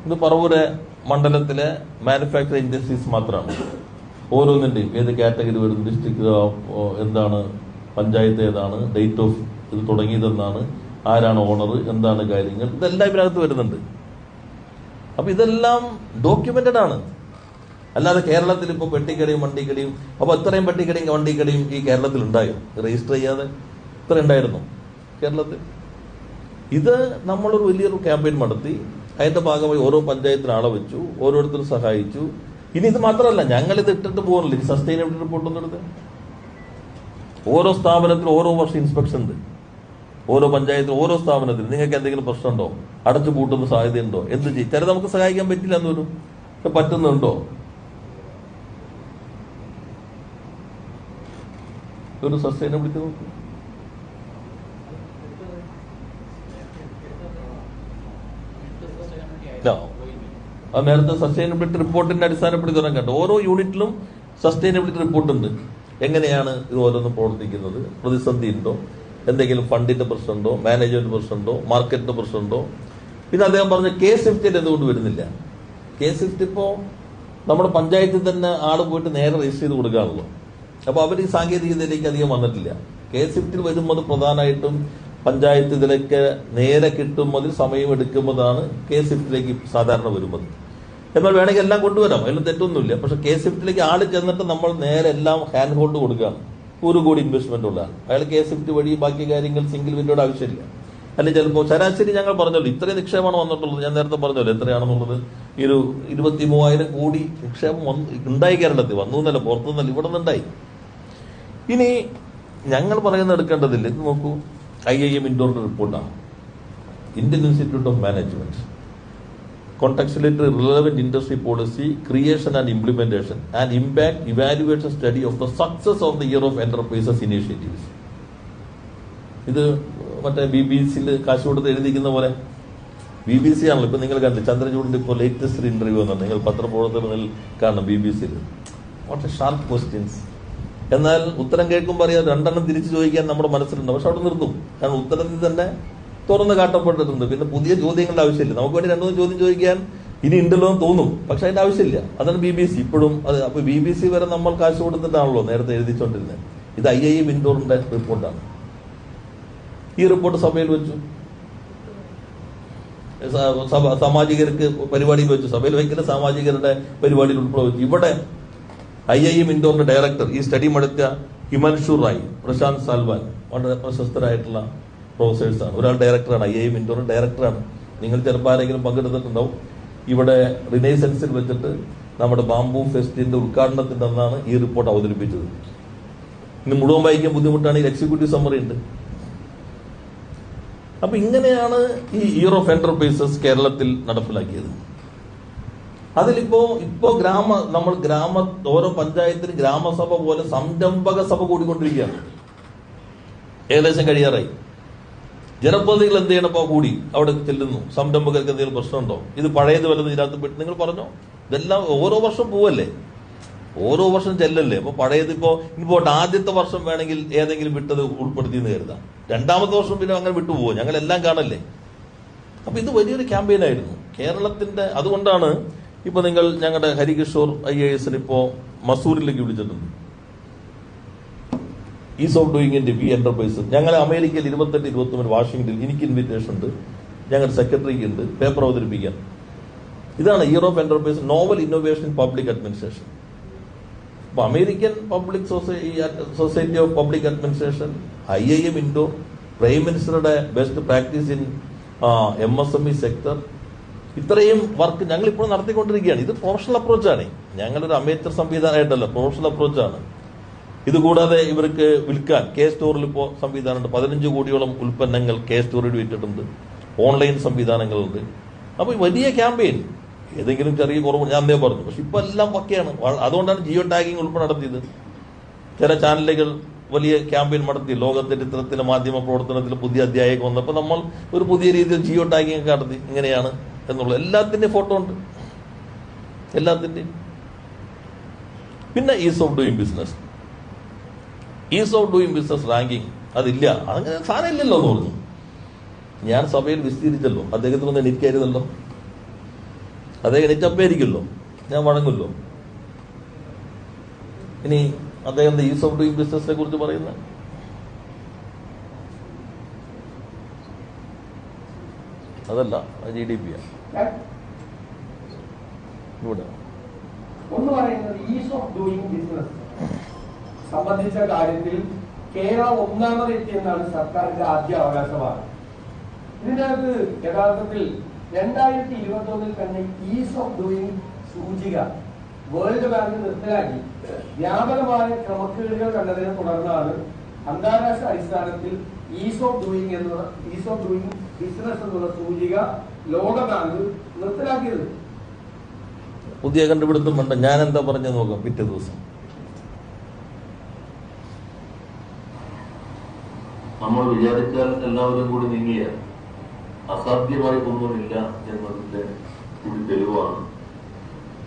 ഇത് പറവൂര് മണ്ഡലത്തിലെ മാനുഫാക്ചറിംഗ് ഇൻഡസ്ട്രീസ് മാത്രമാണ്. ഓരോന്നിന്റെയും ഏത് കാറ്റഗറി വരുന്നു, ഡിസ്ട്രിക്ട് എന്താണ്, പഞ്ചായത്ത് ഏതാണ്, ഡേറ്റ് ഓഫ് ഇത് തുടങ്ങിയതെന്നാണ്, ആരാണ് ഓണർ, എന്താണ് കാര്യങ്ങൾ, ഇതെല്ലാം ഇതിനകത്ത് വരുന്നുണ്ട്. അപ്പൊ ഇതെല്ലാം ഡോക്യുമെന്റഡ് ആണ്. അല്ലാതെ കേരളത്തിൽ ഇപ്പോൾ പെട്ടിക്കടയും വണ്ടിക്കടയും, അപ്പൊ ഇത്രയും പെട്ടിക്കടയും വണ്ടിക്കടയും ഈ കേരളത്തിൽ ഉണ്ടായോ? രജിസ്റ്റർ ചെയ്യാതെ ഇത്ര ഉണ്ടായിരുന്നു കേരളത്തിൽ? ഇത് നമ്മളൊരു വലിയൊരു ക്യാമ്പയിൻ നടത്തി. അതിന്റെ ഭാഗമായി ഓരോ പഞ്ചായത്തിന് ആളെ വെച്ചു, ഓരോരുത്തരും സഹായിച്ചു. ഇനി ഇത് മാത്രമല്ല, ഞങ്ങളിത് ഇട്ടിട്ട് പോകുന്നില്ല. ഇനി സസ്റ്റൈനബിലിറ്റി റിപ്പോർട്ട് ഒന്നും എടുത്ത് ഓരോ സ്ഥാപനത്തിലും ഓരോ വർഷം ഇൻസ്പെക്ഷൻ ഉണ്ട്. ഓരോ പഞ്ചായത്തിലും ഓരോ സ്ഥാപനത്തിലും നിങ്ങൾക്ക് എന്തെങ്കിലും പ്രശ്നമുണ്ടോ, അടച്ചു പൂട്ടുന്ന സാധ്യതയുണ്ടോ, എന്ത് ചെയ്യും? ചില നമുക്ക് സഹായിക്കാൻ പറ്റില്ല എന്നൊരു പറ്റുന്നുണ്ടോ? ഒരു സസ്റ്റൈനബിലിറ്റി നോക്കൂ. അത് നേരത്തെ സസ്റ്റൈനബിലിറ്റി റിപ്പോർട്ടിന്റെ അടിസ്ഥാനപ്പെടുത്തി തുടങ്ങാണ്ട് ഓരോ യൂണിറ്റിലും സസ്റ്റൈനബിലിറ്റി റിപ്പോർട്ടുണ്ട്. എങ്ങനെയാണ് ഇത് ഓരോന്നും പ്രവർത്തിക്കുന്നത്, പ്രതിസന്ധി ഉണ്ടോ, എന്തെങ്കിലും ഫണ്ടിന്റെ പ്രശ്നമുണ്ടോ, മാനേജ്മെന്റ് പ്രശ്നമുണ്ടോ, മാർക്കറ്റിന്റെ പ്രശ്നമുണ്ടോ. പിന്നെ അദ്ദേഹം പറഞ്ഞ K-SWIFT എന്തുകൊണ്ട് വരുന്നില്ല? K-SWIFT ഇപ്പോ നമ്മുടെ പഞ്ചായത്തിൽ തന്നെ ആള് പോയിട്ട് നേരെ രജിസ്റ്റർ ചെയ്ത് കൊടുക്കാണല്ലോ. അപ്പൊ അവർ ഈ സാങ്കേതികതയിലേക്ക് അധികം വന്നിട്ടില്ല. K-SWIFT വരുമ്പോൾ പ്രധാനമായിട്ടും പഞ്ചായത്ത് ഇതിലേക്ക് നേരെ കിട്ടുമ്പോൾ സമയം എടുക്കുമ്പോഴാണ് K-SWIFT സാധാരണ വരുന്നത്. എന്നാൽ വേണമെങ്കിൽ എല്ലാം കൊണ്ടുവരാം, അതിൽ തെറ്റൊന്നുമില്ല. പക്ഷെ K-SWIFT ആള് ചെന്നിട്ട് നമ്മൾ നേരെ എല്ലാം ഹാൻഡ് ഹോൾഡ് കൊടുക്കുകയാണ്. 1 കോടി ഇൻവെസ്റ്റ്മെന്റ് ഉള്ളതാണ്. അയാൾ K-SWIFT വഴി ബാക്കി കാര്യങ്ങൾ സിംഗിൾ വിൻഡോയുടെ ആവശ്യമില്ല. അല്ലെങ്കിൽ ചിലപ്പോൾ ശരാശരി ഞങ്ങൾ പറഞ്ഞല്ലോ ഇത്രയും നിക്ഷേപമാണ് വന്നിട്ടുള്ളത്. ഞാൻ നേരത്തെ പറഞ്ഞല്ലോ എത്രയാണെന്നുള്ളത്. ഈ ഒരു 23,000 കോടി നിക്ഷേപം ഉണ്ടായി കേരളത്തിൽ. വന്നു എന്നല്ല, പുറത്തുനിന്നല്ല, ഇവിടെ നിന്നുണ്ടായി. ഇനി ഞങ്ങൾ പറയുന്നത് എടുക്കേണ്ടതില്ല. ഇത് നോക്കൂ, IIM ഇൻഡോറിന്റെ റിപ്പോർട്ടാണ്. Indian institute of management, contextually relevant industry policy, creation and implementation, and impact evaluation study of the success of the Year of Enterprises initiatives. ഇത് മറ്റേ BBC കാശ് കൊടുത്ത് എഴുതിക്കുന്ന പോലെ BBC ആണല്ലോ. ഇപ്പൊ നിങ്ങൾ കണ്ടില്ല ചന്ദ്രചൂഡിന്റെ ഇപ്പോൾ ലേറ്റസ്റ്റ് ഇന്റർവ്യൂ എന്നാണ് നിങ്ങൾ പത്രപ്രവർത്തനത്തിൽ കാണണം BBC. What A sharp questions. എന്നാൽ ഉത്തരം കേൾക്കുമ്പോൾ അറിയാം 2 എണ്ണം തിരിച്ചു ചോദിക്കാൻ നമ്മുടെ മനസ്സിലുണ്ട്. പക്ഷെ അവിടെ നിർത്തും. കാരണം ഉത്തരത്തിൽ തന്നെ തുറന്ന് കാട്ടപ്പെട്ടിട്ടുണ്ട്. പിന്നെ പുതിയ ചോദ്യങ്ങളുടെ ആവശ്യമില്ല. നമുക്ക് വേണ്ടി 2-3 ചോദ്യം ചോദിക്കാൻ ഇനി ഉണ്ടല്ലോ എന്ന് തോന്നും, പക്ഷെ അതിന്റെ ആവശ്യമില്ല. അതാണ് BBC ഇപ്പോഴും. അത് അപ്പൊ BBC വരെ നമ്മൾ കാശ് കൊടുത്തിട്ടാണല്ലോ നേരത്തെ എഴുതിച്ചോണ്ടിരുന്നത്. ഇത് IIM ഇൻഡോറിന്റെ റിപ്പോർട്ടാണ്. ഈ റിപ്പോർട്ട് സഭയിൽ വെച്ചു, സാമാജികർക്ക് പരിപാടിയിൽ വെച്ചു. സഭയിൽ വയ്ക്കുന്ന സാമാജികരുടെ പരിപാടിയിൽ ഉൾപ്പെടെ വെച്ചു. ഇവിടെ IIM ഇൻഡോറിന്റെ ഡയറക്ടർ, ഈ സ്റ്റഡി നടത്തിയ ഹിമാൻഷു റായ്, പ്രശാന്ത് സാൽവാൻ, വളരെ പ്രശസ്തരായിട്ടുള്ള പ്രൊഫസേഴ്സാണ്. ഒരാൾ ഡയറക്ടറാണ്, IIM ഇൻഡോറിന്റെ ഡയറക്ടറാണ്. നിങ്ങൾ ചിലപ്പോൾ ആരെങ്കിലും പങ്കെടുത്തിട്ടുണ്ടാവും. ഇവിടെ റിനൈസൻസിൽ വെച്ചിട്ട് നമ്മുടെ ബാംബു ഫെസ്റ്റിന്റെ ഉദ്ഘാടനത്തിന്റെ അന്നാണ് ഈ റിപ്പോർട്ട് അവതരിപ്പിച്ചത്. ഇന്ന് മുഴുവൻ വായിക്കാൻ ബുദ്ധിമുട്ടാണ്. ഈ എക്സിക്യൂട്ടീവ് സമ്മറി ഉണ്ട്. അപ്പൊ ഇങ്ങനെയാണ് ഈ ഇയർ ഓഫ് എന്റർപ്രൈസസ് കേരളത്തിൽ നടപ്പിലാക്കിയത്. അതിലിപ്പോ നമ്മൾ ഓരോ പഞ്ചായത്തിന് ഗ്രാമസഭ പോലെ സംരംഭക സഭ കൂടിക്കൊണ്ടിരിക്കുകയാണ്. ഏകദേശം കഴിയാറായി. ജനപ്രതിനിധികൾ എന്ത് ചെയ്യണം? ഇപ്പോൾ കൂടി അവിടെ ചെല്ലുന്നു. സംരംഭകർക്ക് എന്തെങ്കിലും പ്രശ്നമുണ്ടോ? ഇത് പഴയത് വല്ലതും ഇതിനകത്ത് പെട്ട് നിങ്ങൾ പറഞ്ഞോ? ഇതെല്ലാം ഓരോ വർഷം പോവല്ലേ, ഓരോ വർഷം ചെല്ലല്ലേ. അപ്പൊ പഴയത് ഇപ്പോ ആദ്യത്തെ വർഷം വേണമെങ്കിൽ ഏതെങ്കിലും വിട്ടത് ഉൾപ്പെടുത്തിയെന്ന് കരുതാം. 2ാമത്തെ വർഷം പിന്നെ അങ്ങനെ വിട്ടുപോകും. ഞങ്ങളെല്ലാം കാണല്ലേ. അപ്പൊ ഇത് വലിയൊരു ക്യാമ്പയിൻ ആയിരുന്നു കേരളത്തിന്റെ. അതുകൊണ്ടാണ് ഇപ്പൊ നിങ്ങൾ ഞങ്ങളുടെ ഹരികിഷോർ IAS ഇപ്പോ മസൂറിലേക്ക് വിളിച്ചിട്ടുണ്ട്. ഈസ് ഓഫ് ഡൂയിങ്ങിന്റെ എന്റർപ്രൈസ്. ഞങ്ങൾ അമേരിക്കയിൽ 28-29 വാഷിംഗ്ടണിൽ എനിക്ക് ഇൻവിറ്റേഷൻ ഉണ്ട്. ഞങ്ങളുടെ സെക്രട്ടറിക്ക് ഉണ്ട് പേപ്പർ അവതരിപ്പിക്കാൻ. ഇതാണ് year of enterprise, novel innovation in public administration. അപ്പൊ American public society of public administration, IIM Indore, prime മിനിസ്റ്ററുടെ best practice in MSME sector, ഇത്രയും വർക്ക് ഞങ്ങൾ ഇപ്പോൾ നടത്തിക്കൊണ്ടിരിക്കുകയാണ്. ഇത് പ്രൊഫഷണൽ അപ്രോച്ചാണ്. ഞങ്ങളൊരു അമേച്ചർ സംവിധാനമായിട്ടല്ല, പ്രൊഫഷണൽ അപ്രോച്ചാണ്. ഇതുകൂടാതെ ഇവർക്ക് വിൽക്കാൻ K-സ്റ്റോറിൽ ഇപ്പോൾ സംവിധാനമുണ്ട്. 15 കോടിയോളം ഉൽപ്പന്നങ്ങൾ K-സ്റ്റോറിൽ വിറ്റിട്ടുണ്ട്. ഓൺലൈൻ സംവിധാനങ്ങളുണ്ട്. അപ്പൊ വലിയ ക്യാമ്പയിൻ. ഏതെങ്കിലും ചെറിയ കുറവ് ഞാൻ അന്നേ പറഞ്ഞു, പക്ഷെ ഇപ്പൊ എല്ലാം പക്കയാണ്. അതുകൊണ്ടാണ് ജിയോ ടാഗിങ് ഉൾപ്പെടെ നടത്തിയത്. ചില ചാനലുകൾ വലിയ ക്യാമ്പയിൻ നടത്തി. ലോകത്തിന്റെ ഇത്തരത്തിലെ മാധ്യമ പ്രവർത്തനത്തിൽ പുതിയ അധ്യായം വന്നപ്പോൾ നമ്മൾ ഒരു പുതിയ രീതിയിൽ ജിയോ ടാഗിങ് ഒക്കെ നടത്തി. ഇങ്ങനെയാണ് എന്നുള്ള എല്ലാത്തിന്റെയും ഫോട്ടോ ഉണ്ട്, എല്ലാത്തിന്റെയും. പിന്നെ is of doing business, ease of doing business ranking അതില്ല. അങ്ങനെ സാധനം ഇല്ലല്ലോ എന്ന് പറഞ്ഞു. ഞാൻ സഭയിൽ വിസ്തീരിച്ചല്ലോ. അദ്ദേഹത്തിനൊന്നും എനിക്കായിരുന്നല്ലോ. അദ്ദേഹം എനിക്കപ്പേരിക്കല്ലോ, ഞാൻ വഴങ്ങുമല്ലോ. ഇനി അദ്ദേഹം ഈസ് ഓഫ് ഡൂയിങ് ബിസിനസിനെ കുറിച്ച് പറയുന്ന അതല്ല, GDP ഇവിടെ ഒന്ന് പറയുന്നത് ഈസ് ഓഫ് ഡൂയിങ് ബിസിനസ് സംബന്ധിച്ച കാര്യത്തിൽ കേരളം 1ാമത് എത്തിയെന്നാണ് സർക്കാരിന്റെ ആദ്യ അവകാശവാദം. ഇതിനകത്ത് യഥാർത്ഥത്തിൽ 2021 തന്നെ ഈസ് ഓഫ് ഡൂയിങ് സൂചിക വേൾഡ് ബാങ്ക് നിർത്തലാക്കി. വ്യാപകമായ ക്രമക്കേടുകൾ കണ്ടതിനെ തുടർന്നാണ് അന്താരാഷ്ട്ര അടിസ്ഥാനത്തിൽ ഈസ് ഓഫ് ഡൂയിങ് ബിസിനസ് എന്നുള്ള സൂചിക ലോക ബാങ്ക് നിർത്തലാക്കിയത്. പുതിയ കണ്ടുപിടുത്തം വേണ്ട. ഞാൻ എന്താ പറഞ്ഞ നോക്കാം. പിറ്റേ ദിവസം നമ്മൾ വിചാരിച്ചാൽ എല്ലാവരും കൂടി നീങ്ങിയ അസാധ്യമായി ഒന്നുമില്ല എന്നതിന്റെ കൂടി തെളിവാണ്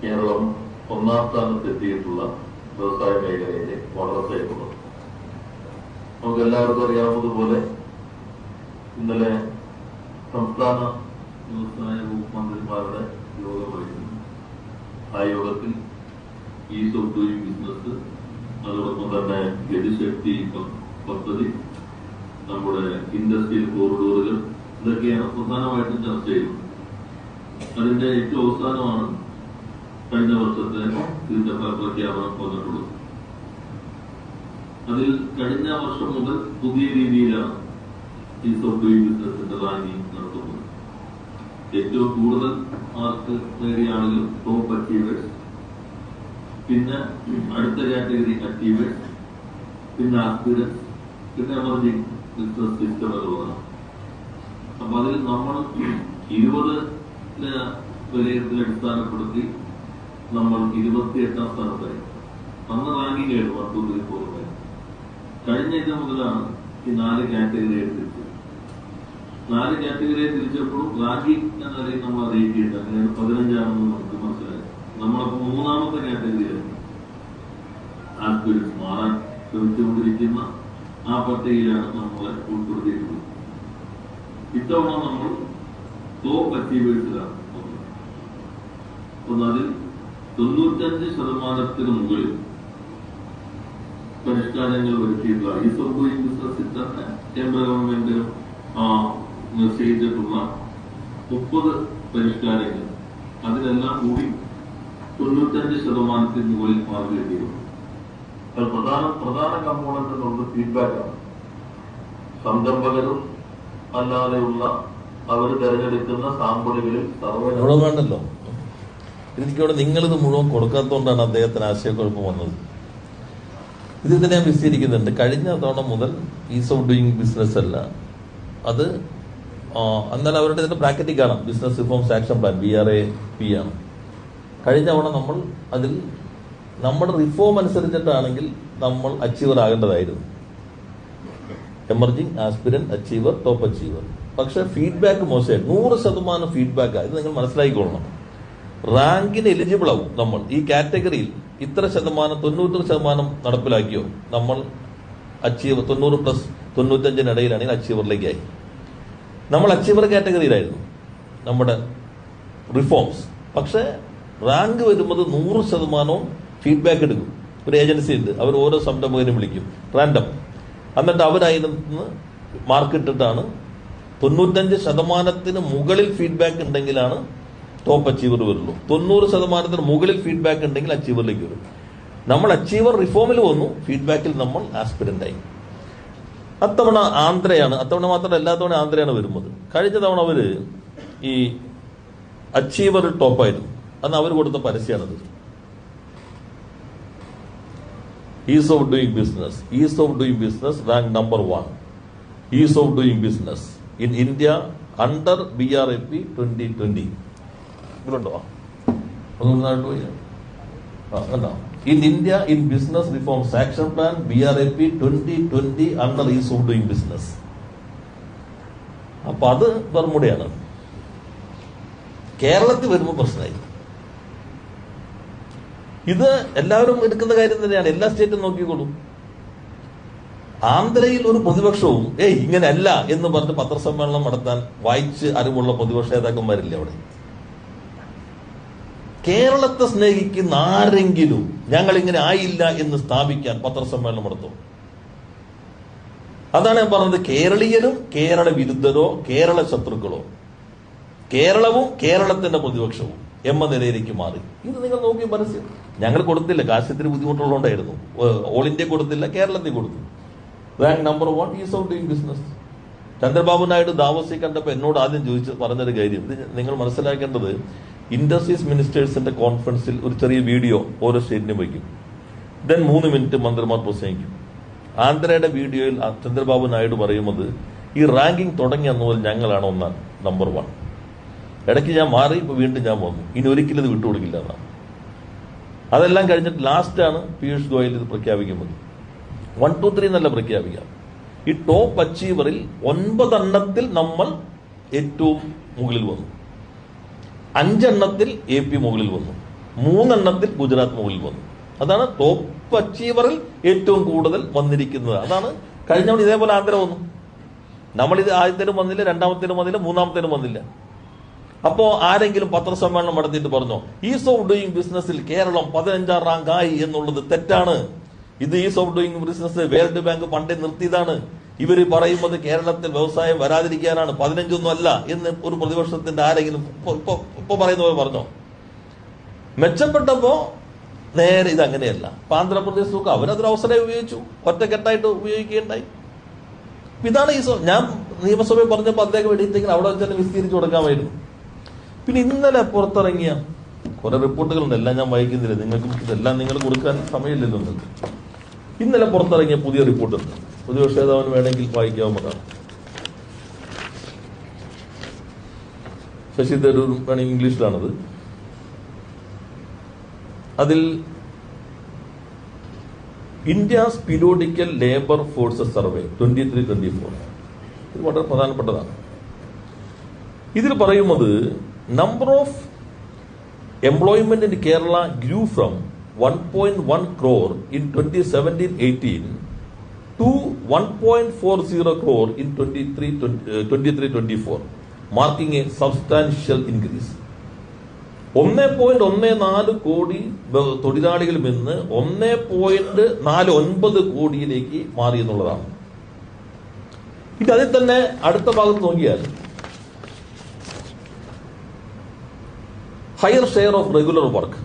കേരളം ഒന്നാം സ്ഥാനത്തെത്തിയിട്ടുള്ള വ്യവസായ മേഖലയിലെ വളർച്ചയെന്നുള്ളത്. നമുക്ക് എല്ലാവർക്കും അറിയാവുന്നതുപോലെ ഇന്നലെ സംസ്ഥാന വ്യവസായ വകുപ്പ് മന്ത്രിമാരുടെ യോഗമായിരുന്നു. ആ യോഗത്തിൽ ഈസ് ഓഫ് ഡൂയിങ് ബിസിനസ്, അതോടൊപ്പം തന്നെ ഗതിശക്തി പദ്ധതി, നമ്മുടെ ഇൻഡസ്ട്രിയൽ കോറിഡോറുകൾ, ഇതൊക്കെയാണ് പ്രധാനമായിട്ടും ചർച്ച ചെയ്യുന്നത്. അതിന്റെ ഏറ്റവും അവസാനമാണ് കഴിഞ്ഞ വർഷത്തെ ഇതിന്റെ പ്രഖ്യാപനം വന്നിട്ടുള്ളത്. അതിൽ കഴിഞ്ഞ വർഷം മുതൽ പുതിയ രീതിയിലാണ് ഈസ് ഓഫ് ഡൂയിങ് ബിസിനസിന്റെ റാങ്കിങ് നടത്തുന്നത്. ഏറ്റവും കൂടുതൽ മാർക്ക് നേടിയ ആളുകൾ ടോപ്പ് അച്ചീവേഴ്സ്, പിന്നെ അടുത്ത കാറ്റഗറി അച്ചീവേഴ്സ്, പിന്നെ ആസ്പിരൻസ്, പിന്നെ എമർജിംഗ് ബിസിനസ് സിസ്റ്റം എന്നുള്ളതാണ്. അപ്പൊ അതിൽ നമ്മൾ 20 വിലയിരുത്തൽ അടിസ്ഥാനപ്പെടുത്തി നമ്മൾ 28ാം സ്ഥാനത്തായി. അന്ന് റാങ്കിങ് ആയിരുന്നു 1, 2, 3, 4. കഴിഞ്ഞ ഇത് മുതലാണ് ഈ 4 കാറ്റഗറിയെ തിരിച്ചത്. 4 കാറ്റഗറിയെ തിരിച്ചപ്പോഴും റാങ്കിങ് എന്ന നിലയിൽ നമ്മൾ അറിയിക്കേണ്ട അങ്ങനെയാണ് 15ആണെന്ന് നമുക്ക് മനസ്സിലായി. നമ്മളപ്പോ 3ാമത്തെ കാറ്റഗറിയായിരുന്നു. ആസ്പിരൻസ് മാറാൻ ശ്രമിച്ചുകൊണ്ടിരിക്കുന്ന ആ പട്ടികയിലാണ് നമ്മളെ ഉൾപ്പെടുത്തിയിട്ടുള്ളത്. ഇത്തവണ നമ്മൾ ടോപ്പ് അച്ചീവേഴ്സിലാണ് ഒന്ന്. അതിൽ 95% മുകളിൽ പരിഷ്കാരങ്ങൾ വരുത്തിയിട്ടുള്ള ഈസ് ഓഫ് ഡൂയിങ് ബിസിനസ് തന്നെ കേന്ദ്ര ഗവൺമെന്റ് നിശ്ചയിച്ചിട്ടുള്ള 30 പരിഷ്കാരങ്ങൾ, അതിലെല്ലാം കൂടി 95% മുകളിൽ മാർക്ക് കിട്ടിയിരുന്നു. പ്രധാന കമ്പോണന്റ് എന്നുള്ളത് ഫീഡ്ബാക്കാണ്. സംരംഭകരും അല്ലാതെയുള്ള അവർ തെരഞ്ഞെടുക്കുന്ന സാമ്പിളുകളിൽ സർവേ വേണ്ടല്ലോ. എനിക്കവിടെ നിങ്ങളിത് മുഴുവൻ കൊടുക്കാത്തതുകൊണ്ടാണ് അദ്ദേഹത്തിന് ആശയക്കുഴപ്പം വന്നത്. ഇതിനെ ഞാൻ വിശദീകരിക്കുന്നുണ്ട്. കഴിഞ്ഞ തവണ മുതൽ ഈസ് ഓഫ് ഡൂയിങ് ബിസിനസ് അല്ല അത്, എന്നാൽ അവരുടെ ഇതിന്റെ ബ്രാക്കറ്റിൽ കാണാം business reforms action plan BRAP ആണ്. കഴിഞ്ഞ തവണ നമ്മൾ അതിൽ നമ്മുടെ റിഫോം അനുസരിച്ചിട്ടാണെങ്കിൽ നമ്മൾ അച്ചീവർ ആകേണ്ടതായിരുന്നു. Emerging, aspirant, achiever, top achiever. പക്ഷെ ഫീഡ്ബാക്ക് മോശമായി, 100% ഫീഡ്ബാക്കാണ്. ഇത് നിങ്ങൾ മനസ്സിലാക്കിക്കൊള്ളണം. റാങ്കിന് എലിജിബിൾ ആവും നമ്മൾ ഈ കാറ്റഗറിയിൽ ഇത്ര ശതമാനം 90% നടപ്പിലാക്കിയോ നമ്മൾ അച്ചീവർ 90+95 ഇടയിലാണെങ്കിൽ അച്ചീവറിലേക്കായി. നമ്മൾ അച്ചീവർ കാറ്റഗറിയിലായിരുന്നു നമ്മുടെ റിഫോംസ്. പക്ഷെ റാങ്ക് വരുന്നത് 100% ഫീഡ്ബാക്ക് എടുക്കും. ഒരു ഏജൻസി ഉണ്ട്, അവർ ഓരോ സംരംഭകരും വിളിക്കും റാൻഡം. എന്നിട്ട് അവരതിൽ നിന്ന് മാർക്കിട്ടിട്ടാണ് 95% മുകളിൽ ഫീഡ്ബാക്ക് ഉണ്ടെങ്കിലാണ് ടോപ്പ് അച്ചീവർ വരുള്ളൂ. 90% മുകളിൽ ഫീഡ്ബാക്ക് ഉണ്ടെങ്കിൽ അച്ചീവറിലേക്ക് വരും. നമ്മൾ അച്ചീവർ റിഫോമിൽ വന്നു, ഫീഡ്ബാക്കിൽ നമ്മൾ ആസ്പിരന്റ് ആയി. അത്തവണ ആന്ധ്രയാണ്, അത്തവണ മാത്രമല്ല എല്ലാ തവണ ആന്ധ്രയാണ് വരുന്നത്. കഴിഞ്ഞ തവണ അവര് ഈ അച്ചീവർ ടോപ്പായിരുന്നു. അന്ന് അവർ കൊടുത്ത പരസ്യമാണത്. Ease of doing business, ease of doing business rank number 1. Ease of doing business in India under BRAP 2020. ഇതിലുണ്ടോ? In India in business reforms action plan BRAP 2020 under ease of doing business. അപ്പൊ അത് ബർമുടയാണ്. കേരളത്തിൽ വരുമ്പോൾ പ്രശ്നമായി. ഇത് എല്ലാവരും എടുക്കുന്ന കാര്യം തന്നെയാണ്. എല്ലാ സ്റ്റേറ്റും നോക്കിക്കോളും. ആന്ധ്രയിൽ ഒരു പ്രതിപക്ഷവും ഇങ്ങനെയല്ല എന്ന് പറഞ്ഞ് പത്രസമ്മേളനം നടത്താൻ വായിച്ച് അറിവുള്ള പ്രതിപക്ഷ നേതാക്കന്മാരില്ലേ അവിടെ? കേരളത്തെ സ്നേഹിക്കുന്ന ആരെങ്കിലും ഞങ്ങൾ ഇങ്ങനെ ആയില്ല എന്ന് സ്ഥാപിക്കാൻ പത്രസമ്മേളനം നടത്തും. അതാണ് ഞാൻ പറഞ്ഞത്. കേരളീയരും കേരള വിരുദ്ധരോ കേരള ശത്രുക്കളോ, കേരളവും കേരളത്തിന്റെ പ്രതിപക്ഷവും എന്ന നിലയിലേക്ക് മാറി. ഇത് നിങ്ങൾ നോക്കി പരസ്യം ഞങ്ങൾ കൊടുത്തില്ല, കാശ്യത്തിന് ബുദ്ധിമുട്ടുള്ളതുകൊണ്ടായിരുന്നു. ഓൾ ഇന്ത്യ കൊടുത്തില്ല, കേരളത്തിൽ കൊടുത്തു. Rank number 1 ease of doing business. Chandrababu Naidu ദാവോസിൽ കണ്ടപ്പോൾ എന്നോട് ആദ്യം പറഞ്ഞൊരു കാര്യം, ഇത് നിങ്ങൾ മനസ്സിലാക്കേണ്ടത്, ഇൻഡസ്ട്രീസ് മിനിസ്റ്റേഴ്സിന്റെ കോൺഫറൻസിൽ ഒരു ചെറിയ വീഡിയോ ഓരോ സ്റ്റേറ്റിനും വയ്ക്കും. ദെൻ 3 മിനിറ്റ് മന്ത്രിമാർ പ്രസംഗിക്കും. ആന്ധ്രയുടെ വീഡിയോയിൽ ചന്ദ്രബാബു നായിഡു പറയുന്നത് ഈ റാങ്കിങ് തുടങ്ങിയ അന്ന് മുതൽ ഞങ്ങളാണ് നമ്പർ 1. ഇടയ്ക്ക് ഞാൻ മാറി, ഇപ്പൊ വീണ്ടും ഞാൻ വന്നു, ഇനി ഒരിക്കലും ഇത് വിട്ടുകൊടുക്കില്ല എന്നാണ്. അതെല്ലാം കഴിഞ്ഞിട്ട് ലാസ്റ്റാണ് പീയൂഷ് ഗോയൽ ഇത് പ്രഖ്യാപിക്കുന്നത്. 1, 2, 3 എന്നല്ല പ്രഖ്യാപിക്കാം. ഈ ടോപ്പ് അച്ചീവറിൽ 9 എണ്ണത്തിൽ നമ്മൾ ഏറ്റവും മുകളിൽ വന്നു, 5 എണ്ണത്തിൽ AP മുകളിൽ വന്നു, 3 എണ്ണത്തിൽ ഗുജറാത്ത് മുകളിൽ വന്നു. അതാണ് ടോപ്പ് അച്ചീവറിൽ ഏറ്റവും കൂടുതൽ വന്നിരിക്കുന്നത്. അതാണ് കഴിഞ്ഞവൺ ഇതേപോലെ ആന്ധ്ര വന്നു. നമ്മളിത് ആദ്യത്തേനും വന്നില്ല, രണ്ടാമത്തേനും വന്നില്ല, മൂന്നാമത്തേനും വന്നില്ല. അപ്പോ ആരെങ്കിലും പത്രസമ്മേളനം നടത്തിയിട്ട് പറഞ്ഞോ ഈസ് ഓഫ് ഡൂയിങ് ബിസിനസ്സിൽ കേരളം 15ാം റാങ്ക് ആയി എന്നുള്ളത് തെറ്റാണ്. ഇത് is of doing business world bank പണ്ടേ നിർത്തിയതാണ്. ഇവര് പറയുന്നത് കേരളത്തിൽ വ്യവസായം വരാതിരിക്കാനാണ്, 15ഒന്നും അല്ല എന്ന് ഒരു പ്രതിപക്ഷത്തിന്റെ ആരെങ്കിലും ഇപ്പൊ പറയുന്നവർ പറഞ്ഞോ? മെച്ചപ്പെട്ടപ്പോ നേരെ ഇത് അങ്ങനെയല്ല. ഇപ്പൊ ആന്ധ്രാപ്രദേശ് നോക്കുക, അവരതൊരു അവസരം ഉപയോഗിച്ചു, ഒറ്റക്കെട്ടായിട്ട് ഉപയോഗിക്കുകയുണ്ടായി. ഇതാണ് ഞാൻ നിയമസഭയിൽ പറഞ്ഞപ്പോൾ അദ്ദേഹം എടുത്തെങ്കിൽ അവിടെ വെച്ച് തന്നെ വിസ്തീരിച്ചു കൊടുക്കാമായിരുന്നു. പിന്നെ ഇന്നലെ പുറത്തിറങ്ങിയ കുറെ റിപ്പോർട്ടുകളുണ്ട്, എല്ലാം ഞാൻ വായിക്കുന്നില്ല, നിങ്ങൾക്കും ഇതെല്ലാം നിങ്ങൾ കൊടുക്കാൻ സമയമില്ലല്ലോ നിങ്ങൾക്ക്. ഇന്നലെ പുറത്തിറങ്ങിയ പുതിയ റിപ്പോർട്ടുണ്ട്, പ്രതിപക്ഷ നേതാവിന് വേണമെങ്കിൽ വായിക്കാവുന്നതാണ്. ശശി തരൂർ വേണമെങ്കിൽ ഇംഗ്ലീഷിലാണത്. അതിൽ India's periodical labour forces survey 23-24 ഇത് വളരെ പ്രധാനപ്പെട്ടതാണ്. ഇതിൽ പറയുന്നത് number of employment in Kerala grew from 1.1 crore in 2017-18 to 1.40 crore in 23-24, marking a substantial increase. 1.14 കോടി തൊഴിലാളികളിൽ നിന്ന് 1.49 കോടിയിലേക്ക് മാറി എന്നുള്ളതാണ്. ഇത് അതിൽ തന്നെ അടുത്ത ഭാഗത്ത് നോക്കിയാൽ higher share of regular work,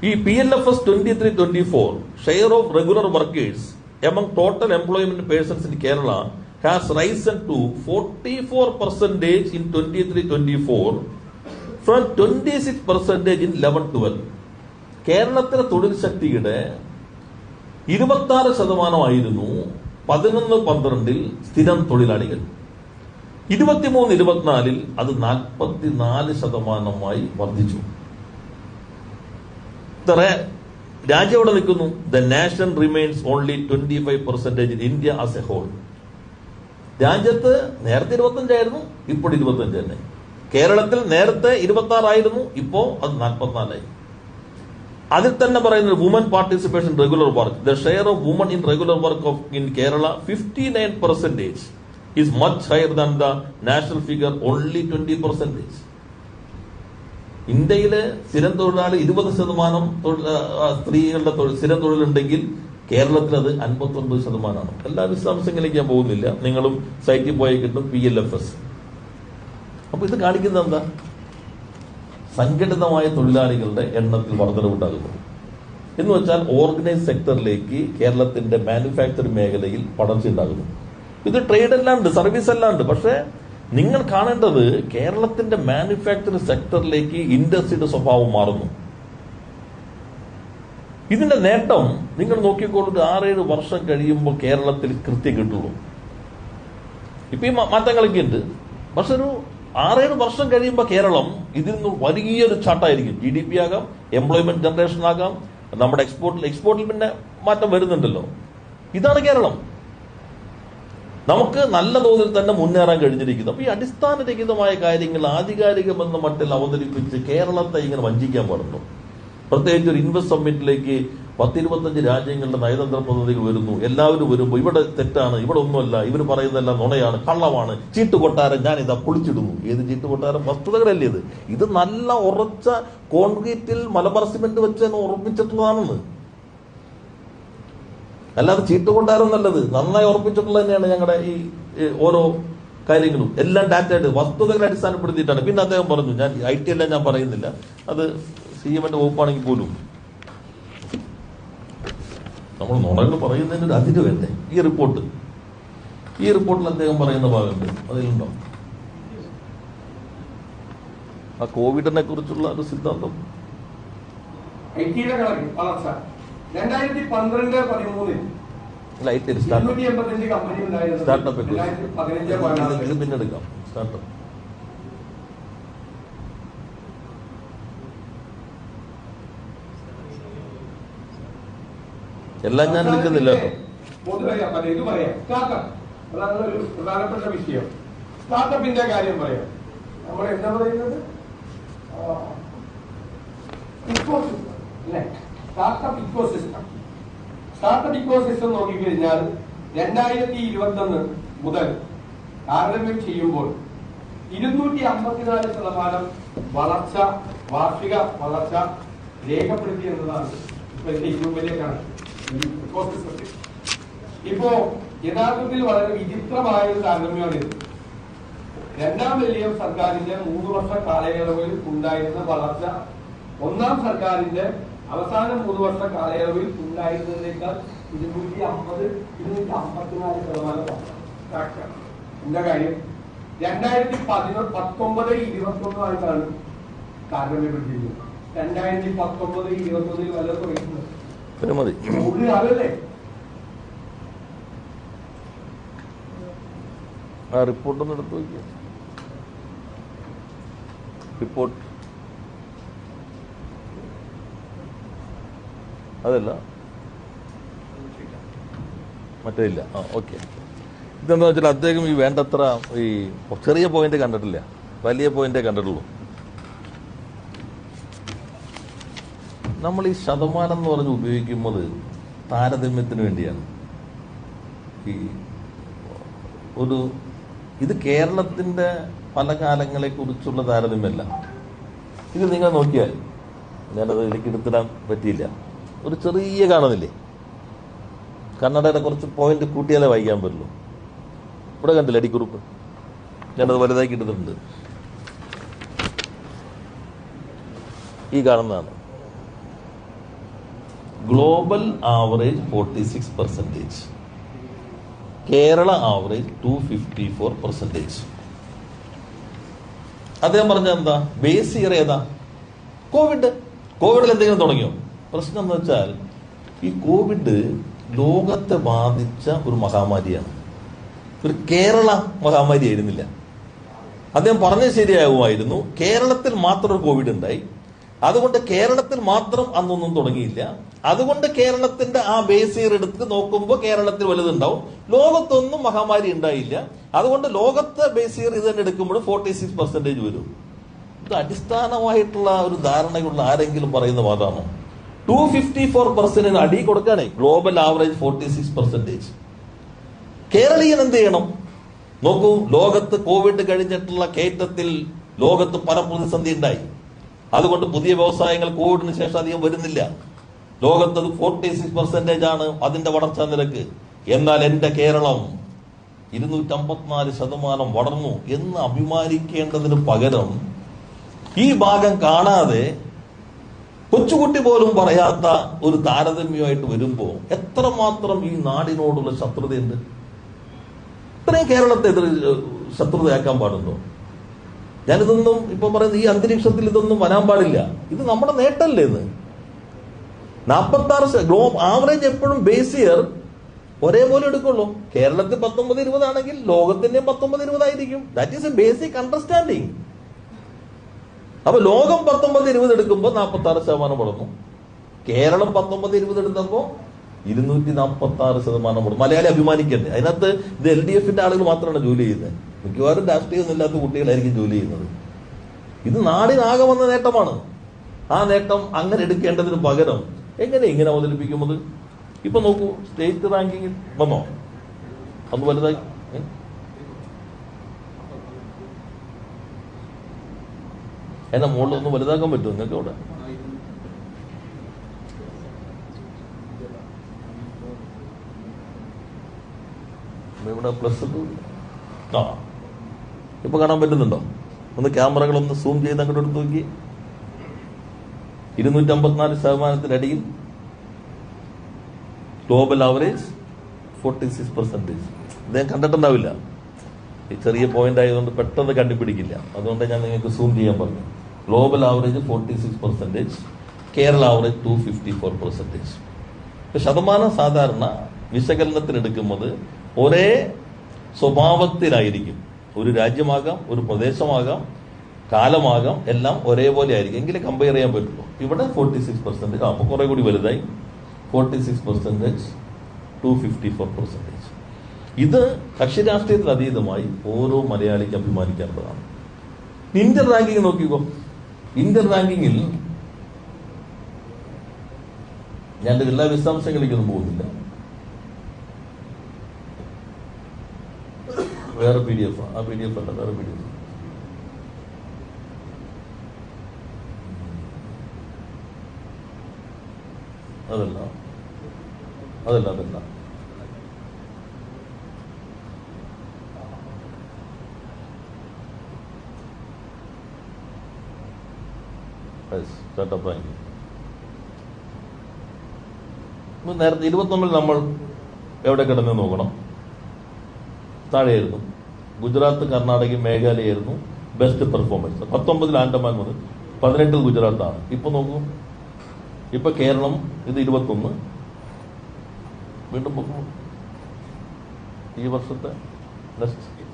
ഈ PLFS 23-24 share of regular workers among total employment persons in Kerala has risen to 44% in 23-24 from 26% in 11-12. കേരളത്തിലെ തൊഴിൽ ശക്തിയുടെ 26% 11-12 സ്ഥിരം തൊഴിലാളികൾ, 23-24 അത് 44% വർദ്ധിച്ചു. രാജ്യം എവിടെ നിൽക്കുന്നു? The nation remains only 25% in India as a whole. രാജ്യത്ത് നേരത്തെ 25 ഇപ്പോൾ 25 തന്നെ. കേരളത്തിൽ നേരത്തെ 26 ആയിരുന്നു, ഇപ്പോ അത് 44. അതിൽ തന്നെ പറയുന്നത് woman participation regular work, the share of woman in regular work of in Kerala 59% is much higher than the national figure only 20%. ഇന്ത്യയിലെ സ്ഥിരം തൊഴിലാളി 20% സ്ത്രീകളുടെ സ്ഥിരം തൊഴിലുണ്ടെങ്കിൽ കേരളത്തിൽ അത് 59%. എല്ലാ വിശദാംശങ്ങളിലേക്ക് ഞാൻ പോകുന്നില്ല, നിങ്ങളും സൈറ്റിൽ പോയി കിട്ടും PLFS. അപ്പൊ ഇത് കാണിക്കുന്നത് എന്താ? സംഘടിതമായ തൊഴിലാളികളുടെ എണ്ണത്തിൽ വർധനവുണ്ടാകുന്നു എന്ന് വെച്ചാൽ ഓർഗനൈസ് സെക്ടറിലേക്ക് കേരളത്തിന്റെ മാനുഫാക്ചറിംഗ് മേഖലയിൽ വളർച്ച ഉണ്ടാകുന്നു. ഇത് ട്രേഡ് എല്ലാം ഉണ്ട്, സർവീസ് എല്ലാം ഉണ്ട്. പക്ഷേ നിങ്ങൾ കാണേണ്ടത് കേരളത്തിന്റെ മാനുഫാക്ചറിംഗ് സെക്ടറിലേക്ക് ഇൻഡസ്ട്രിയുടെ സ്വഭാവം മാറുന്നു. ഇതിന്റെ നേട്ടം നിങ്ങൾ നോക്കിക്കോളൂ, 6-7 വർഷം കഴിയുമ്പോൾ കേരളത്തിൽ കൃത്യം കിട്ടുള്ളൂ. ഇപ്പൊ ഈ മാറ്റങ്ങളൊക്കെ ഉണ്ട്, പക്ഷെ ഒരു 6-7 വർഷം കഴിയുമ്പോൾ കേരളം ഇതിൽ നിന്ന് വലിയൊരു ചാട്ടായിരിക്കും. GDP ആകാം, എംപ്ലോയ്മെന്റ് ജനറേഷൻ ആകാം, നമ്മുടെ എക്സ്പോർട്ടിൽ പിന്നെ മാറ്റം വരുന്നുണ്ടല്ലോ. ഇതാണ് കേരളം. നമുക്ക് നല്ല തോതിൽ തന്നെ മുന്നേറാൻ കഴിഞ്ഞിരിക്കുന്നു. അപ്പൊ ഈ അടിസ്ഥാനരഹിതമായ കാര്യങ്ങൾ ആധികാരികമെന്ന മട്ടിൽ അവതരിപ്പിച്ച് കേരളത്തെ ഇങ്ങനെ വഞ്ചിക്കാൻ പാടുന്നു. പ്രത്യേകിച്ച് ഒരു ഇൻവെസ്റ്റ് സമ്മിറ്റിലേക്ക് 10-25 രാജ്യങ്ങളുടെ നയതന്ത്ര പ്രതിനിധികൾ വരുന്നു. എല്ലാവരും വരുമ്പോൾ ഇവിടെ തെറ്റാണ്, ഇവിടെ ഒന്നുമല്ല, ഇവർ പറയുന്നതെല്ലാം നുണയാണ്, കള്ളമാണ്, ചീട്ടുകൊട്ടാരം ഞാനിതാ പൊളിച്ചിടുന്നു. ഏത് ചീട്ടുകൊട്ടാരം? വസ്തുതകളല്ലേ ഇത്? ഇത് നല്ല ഉറച്ച കോൺക്രീറ്റിൽ മലബാർ സിമെന്റ് വെച്ച് ഉറപ്പിച്ചിട്ടുള്ളതാണെന്ന്, അല്ലാതെ ചീട്ടുകൊട്ടാരം നല്ലത് നന്നായി ഉറപ്പിച്ചിട്ടുള്ളത് തന്നെയാണ്. ഞങ്ങളുടെ ഈ ഓരോ കാര്യങ്ങളും എല്ലാം ഡാറ്റ ആയിട്ട് വസ്തുതകളെ അടിസ്ഥാനപ്പെടുത്തിയിട്ടാണ്. പിന്നെ അദ്ദേഹം പറഞ്ഞു, ഞാൻ IT എല്ലാം ഞാൻ പറയുന്നില്ല, അത് CMന്റെ വകുപ്പാണെങ്കിൽ പോലും നമ്മൾ നുണകൾ പറയുന്നതിന് ഒരു അതിര് വേണ്ടേ? ഈ റിപ്പോർട്ടിൽ അദ്ദേഹം പറയുന്ന ഭാഗമുണ്ട്, അതിലുണ്ടോ ആ കോവിഡിനെ കുറിച്ചുള്ള ഒരു സിദ്ധാന്തം? 2012-13 സ്റ്റാർട്ടപ്പ് പിന്നെടുക്കാം. സ്റ്റാർട്ടപ്പ് എല്ലാം ഞാൻ എടുക്കുന്നില്ല കേട്ടോ. പൊതുവെ ഇത് പറയാം. സ്റ്റാർട്ടപ്പ് അതാണ് ഒരു പ്രധാനപ്പെട്ട വിഷയം. സ്റ്റാർട്ടപ്പിന്റെ കാര്യം പറയാം. നമ്മൾ എന്താ പറയുന്നത്, ഇക്കോസിസ്റ്റം അല്ലെ, സ്റ്റാർട്ടപ്പ് ഇക്കോസിസ്റ്റം. സ്റ്റാർട്ടപ്പ് ഇക്കോസിസ്റ്റം നോക്കിക്കഴിഞ്ഞാൽ 2021 മുതൽ താരതമ്യം ചെയ്യുമ്പോൾ 254% വളർച്ച, വാർഷിക വളർച്ച രേഖപ്പെടുത്തി എന്നതാണ് ഇപ്പോഴത്തെ ഏറ്റവും വലിയ കണക്ക് ഇക്കോസിസ്റ്റത്തിൽ. ഇപ്പോ യഥാർത്ഥത്തിൽ വളരെ വിചിത്രമായ ഒരു താരതമ്യമാണ് ഇത്. രണ്ടാം വലിയ സർക്കാരിന്റെ 3 വർഷ കാലയളവിൽ ഉണ്ടായിരുന്ന വളർച്ച ഒന്നാം സർക്കാരിന്റെ അവസാന 3 വർഷ കാലയളവിൽ ഉണ്ടായിരുന്നതിനേക്കാൾ 254% എന്താ കാര്യം? 2019-21 ആയിട്ടാണ് താരതമ്യപ്പെടുത്തിയിരിക്കുന്നത്. 2019-21 വല്ലതും പറയുന്നത് ആളല്ലേ? ആ റിപ്പോർട്ടൊന്ന് എടുത്ത് നോക്കിയ റിപ്പോർട്ട് അതല്ല മറ്റേ ഇല്ല. ആ ഓക്കെ. ഇതെന്താ വെച്ചാൽ അദ്ദേഹം ഈ വേണ്ടത്ര ഈ ചെറിയ പോയിന്റ് കണ്ടിട്ടില്ല, വലിയ പോയിന്റേ കണ്ടിട്ടുള്ളൂ. നമ്മൾ ഈ ശതമാനം എന്ന് പറഞ്ഞ് ഉപയോഗിക്കുന്നത് താരതമ്യത്തിന് വേണ്ടിയാണ്. ഈ ഇത് കേരളത്തിന്റെ പല കാലങ്ങളെ കുറിച്ചുള്ള താരതമ്യമല്ല. ഇത് നിങ്ങൾ നോക്കിയാൽ, ഞാനത് എനിക്ക് എടുത്തിടാൻ പറ്റിയില്ല, ഒരു ചെറിയ കാണുന്നില്ലേ, കന്നഡയുടെ കുറച്ച് പോയിന്റ് കൂട്ടിയാലേ വായിക്കാൻ പറ്റുള്ളൂ. ഇവിടെ കണ്ടില്ല അടിക്കുറിപ്പ്, ഞാനത് വലുതാക്കി എടുത്തിട്ടുണ്ട്. ഈ കാണുന്നതാണ് ഗ്ലോബൽ ആവറേജ് 46%, കേരള ആവറേജ് 254%. അദ്ദേഹം പറഞ്ഞ എന്താ ബേസ് ഇയർ ഏതാ? കോവിഡിൽ എന്തെങ്കിലും തുടങ്ങിയോ? പ്രശ്നം എന്ന് വെച്ചാൽ ഈ കോവിഡ് ലോകത്തെ ബാധിച്ച ഒരു മഹാമാരിയാണ്, ഒരു കേരള മഹാമാരി ആയിരുന്നില്ല. അദ്ദേഹം പറഞ്ഞത് ശരിയാകുമായിരുന്നു, കേരളത്തിൽ മാത്രം ഒരു കോവിഡ് ഉണ്ടായി, അതുകൊണ്ട് കേരളത്തിൽ മാത്രം അന്നൊന്നും തുടങ്ങിയില്ല, അതുകൊണ്ട് കേരളത്തിന്റെ ആ ബേസ് ഇയർ എടുത്ത് നോക്കുമ്പോൾ കേരളത്തിൽ വലുതുണ്ടാവും, ലോകത്തൊന്നും മഹാമാരി ഉണ്ടായില്ല, അതുകൊണ്ട് ലോകത്തെ ബേസ് ഇയർ ഇത് തന്നെ എടുക്കുമ്പോൾ 46% വരും. ഇത് അടിസ്ഥാനമായിട്ടുള്ള ഒരു ധാരണയുള്ള ആരെങ്കിലും പറയുന്ന വാദമാണോ? 254% അടി കൊടുക്കാനേ ഗ്ലോബൽ ആവറേജ് 46%. കേരളീയൻ എന്ത് ചെയ്യണം? നോക്കൂ, ലോകത്ത് കോവിഡ് കഴിഞ്ഞിട്ടുള്ള കയറ്റത്തിൽ ലോകത്ത് പല പ്രതിസന്ധി ഉണ്ടായി, അതുകൊണ്ട് പുതിയ വ്യവസായങ്ങൾ കോവിഡിന് ശേഷം അധികം വരുന്നില്ല. ലോകത്ത് 46% ആണ് അതിന്റെ വളർച്ചാ നിരക്ക്. എന്നാൽ എന്റെ കേരളം 254% വളർന്നു എന്ന് അഭിമാനിക്കേണ്ടതിന് പകരം ഈ ഭാഗം കാണാതെ കൊച്ചുകുട്ടി പോലും പറയാത്ത ഒരു താരതമ്യമായിട്ട് വരുമ്പോ എത്രമാത്രം ഈ നാടിനോടുള്ള ശത്രുതയുണ്ട്. ഇത്രയും കേരളത്തെ ശത്രുതയാക്കാൻ പാടുണ്ടോ? ഞാനിതൊന്നും ഇപ്പൊ പറയുന്നത് ഈ അന്തരീക്ഷത്തിൽ ഇതൊന്നും വരാൻ പാടില്ല. ഇത് നമ്മുടെ നേട്ടമല്ലേ? ഇന്ന് 46 ആവറേജ് എപ്പോഴും ബേസ് ഇയർ ഒരേപോലെ എടുക്കുള്ളൂ. കേരളത്തിൽ 19-20 ആണെങ്കിൽ ലോകത്തിന്റെ 19-20 ആയിരിക്കും. That is A basic understanding. അപ്പൊ ലോകം 19-20 എടുക്കുമ്പോൾ 46% വളർന്നു, കേരളം 19-20 എടുത്തപ്പോ 246% വളർന്നു. മലയാളി അഭിമാനിക്കണ്ടേ? അതിനകത്ത് ഇത് LDFന്റെ ആളുകൾ മാത്രമാണ് ജോലി ചെയ്യുന്നത്, മിക്കവാറും രാഷ്ട്രീയമൊന്നുമില്ലാത്ത കുട്ടികളായിരിക്കും ജോലി ചെയ്യുന്നത്. ഇത് നാടിനാകെ വന്ന നേട്ടമാണ്. ആ നേട്ടം അങ്ങനെ എടുക്കേണ്ടതിന് പകരം എങ്ങനെ ഇങ്ങനെ അവതരിപ്പിക്കുന്നത്? ഇപ്പൊ നോക്കൂ, സ്റ്റേറ്റ് റാങ്കിങ്ങിൽ വന്നോ? അന്ന് വലുതായി എന്നെ മുകളിൽ ഒന്ന് വലുതാക്കാൻ പറ്റുമോ നിങ്ങൾക്ക്? അവിടെ ഇവിടെ പ്ലസ് ആ ഇപ്പൊ കാണാൻ പറ്റുന്നുണ്ടോ? ഒന്ന് ക്യാമറകളൊന്ന് സൂം ചെയ്ത് അങ്ങോട്ട് എടുത്ത് നോക്കി. 254%-അടിയിൽ ഗ്ലോബൽ ആവറേജ് 46%. അദ്ദേഹം കണ്ടിട്ടുണ്ടാവില്ല, ഈ ചെറിയ പോയിന്റ് ആയതുകൊണ്ട് പെട്ടെന്ന് കണ്ടുപിടിക്കില്ല. അതുകൊണ്ട് ഞാൻ നിങ്ങൾക്ക് സൂം ചെയ്യാൻ പറഞ്ഞു. Global average 46%, Kerala average 254%. ശതമാനം സാധാരണ വിശകലനത്തിനെടുക്കുന്നത് ഒരേ സ്വഭാവത്തിലായിരിക്കും. ഒരു രാജ്യമാകാം, ഒരു പ്രദേശമാകാം, കാലമാകാം, എല്ലാം ഒരേപോലെ ആയിരിക്കും, എങ്കിലും കമ്പയർ ചെയ്യാൻ പറ്റുള്ളൂ. ഇവിടെ 46%, അപ്പൊ കുറെ കൂടി വലുതായി. 46%, 254%. ഇത് കക്ഷി രാഷ്ട്രീയത്തിൽ അതീതമായി ഓരോ മലയാളിക്ക് അഭിമാനിക്കേണ്ടതാണ്. ഇന്ത്യൻ റാങ്കിങ് നോക്കിക്കോ. ഇന്ത്യൻ റാങ്കിങ്ങിൽ ഞാൻ എല്ലാ വിശദാംശങ്ങളിലേക്കൊന്നും പോകുന്നില്ല. വേറെ PDF, ആ PDF അല്ല, വേറെ PDF. അതല്ല. സ്റ്റാർട്ടപ്പ് റാങ്കിങ് നേരത്തെ 21 നമ്മൾ എവിടെ കിടന്ന് നോക്കണം. താഴെയായിരുന്നു. ഗുജറാത്ത്, കർണാടക, മേഘാലയായിരുന്നു ബെസ്റ്റ് പെർഫോമൻസ്. 19 ആൻഡമാൻ മുതൽ 18 ഗുജറാത്താണ്. ഇപ്പൊ നോക്കൂ, ഇപ്പൊ കേരളം, ഇത് 21. വീണ്ടും നോക്കൂ, ഈ വർഷത്തെ നെക്സ്റ്റ്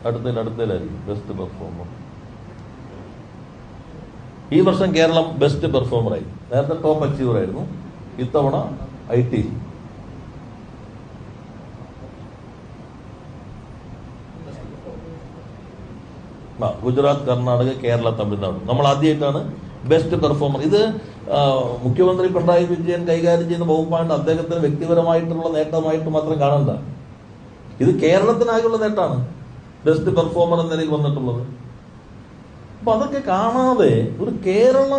അടുത്തതിലായിരിക്കും ബെസ്റ്റ് പെർഫോമർ. ഈ വർഷം കേരളം ബെസ്റ്റ് പെർഫോമറായി. നേരത്തെ ടോപ്പ് അച്ചീവർ ആയിരുന്നു. ഇത്തവണ IT. ഗുജറാത്ത്, കർണാടക, കേരള, തമിഴ്നാട്. നമ്മൾ ആദ്യമായിട്ടാണ് ബെസ്റ്റ് പെർഫോമർ. ഇത് മുഖ്യമന്ത്രി പിണറായി വിജയൻ കൈകാര്യം ചെയ്യുന്ന വകുപ്പാണ്. അദ്ദേഹത്തിന് വ്യക്തിപരമായിട്ടുള്ള നേട്ടമായിട്ട് മാത്രം കാണണ്ട. ഇത് കേരളത്തിനായുള്ള നേട്ടമാണ് ബെസ്റ്റ് പെർഫോമർ എന്ന നിലയിൽ വന്നിട്ടുള്ളത്. അപ്പൊ അതൊക്കെ കാണാതെ ഒരു കേരള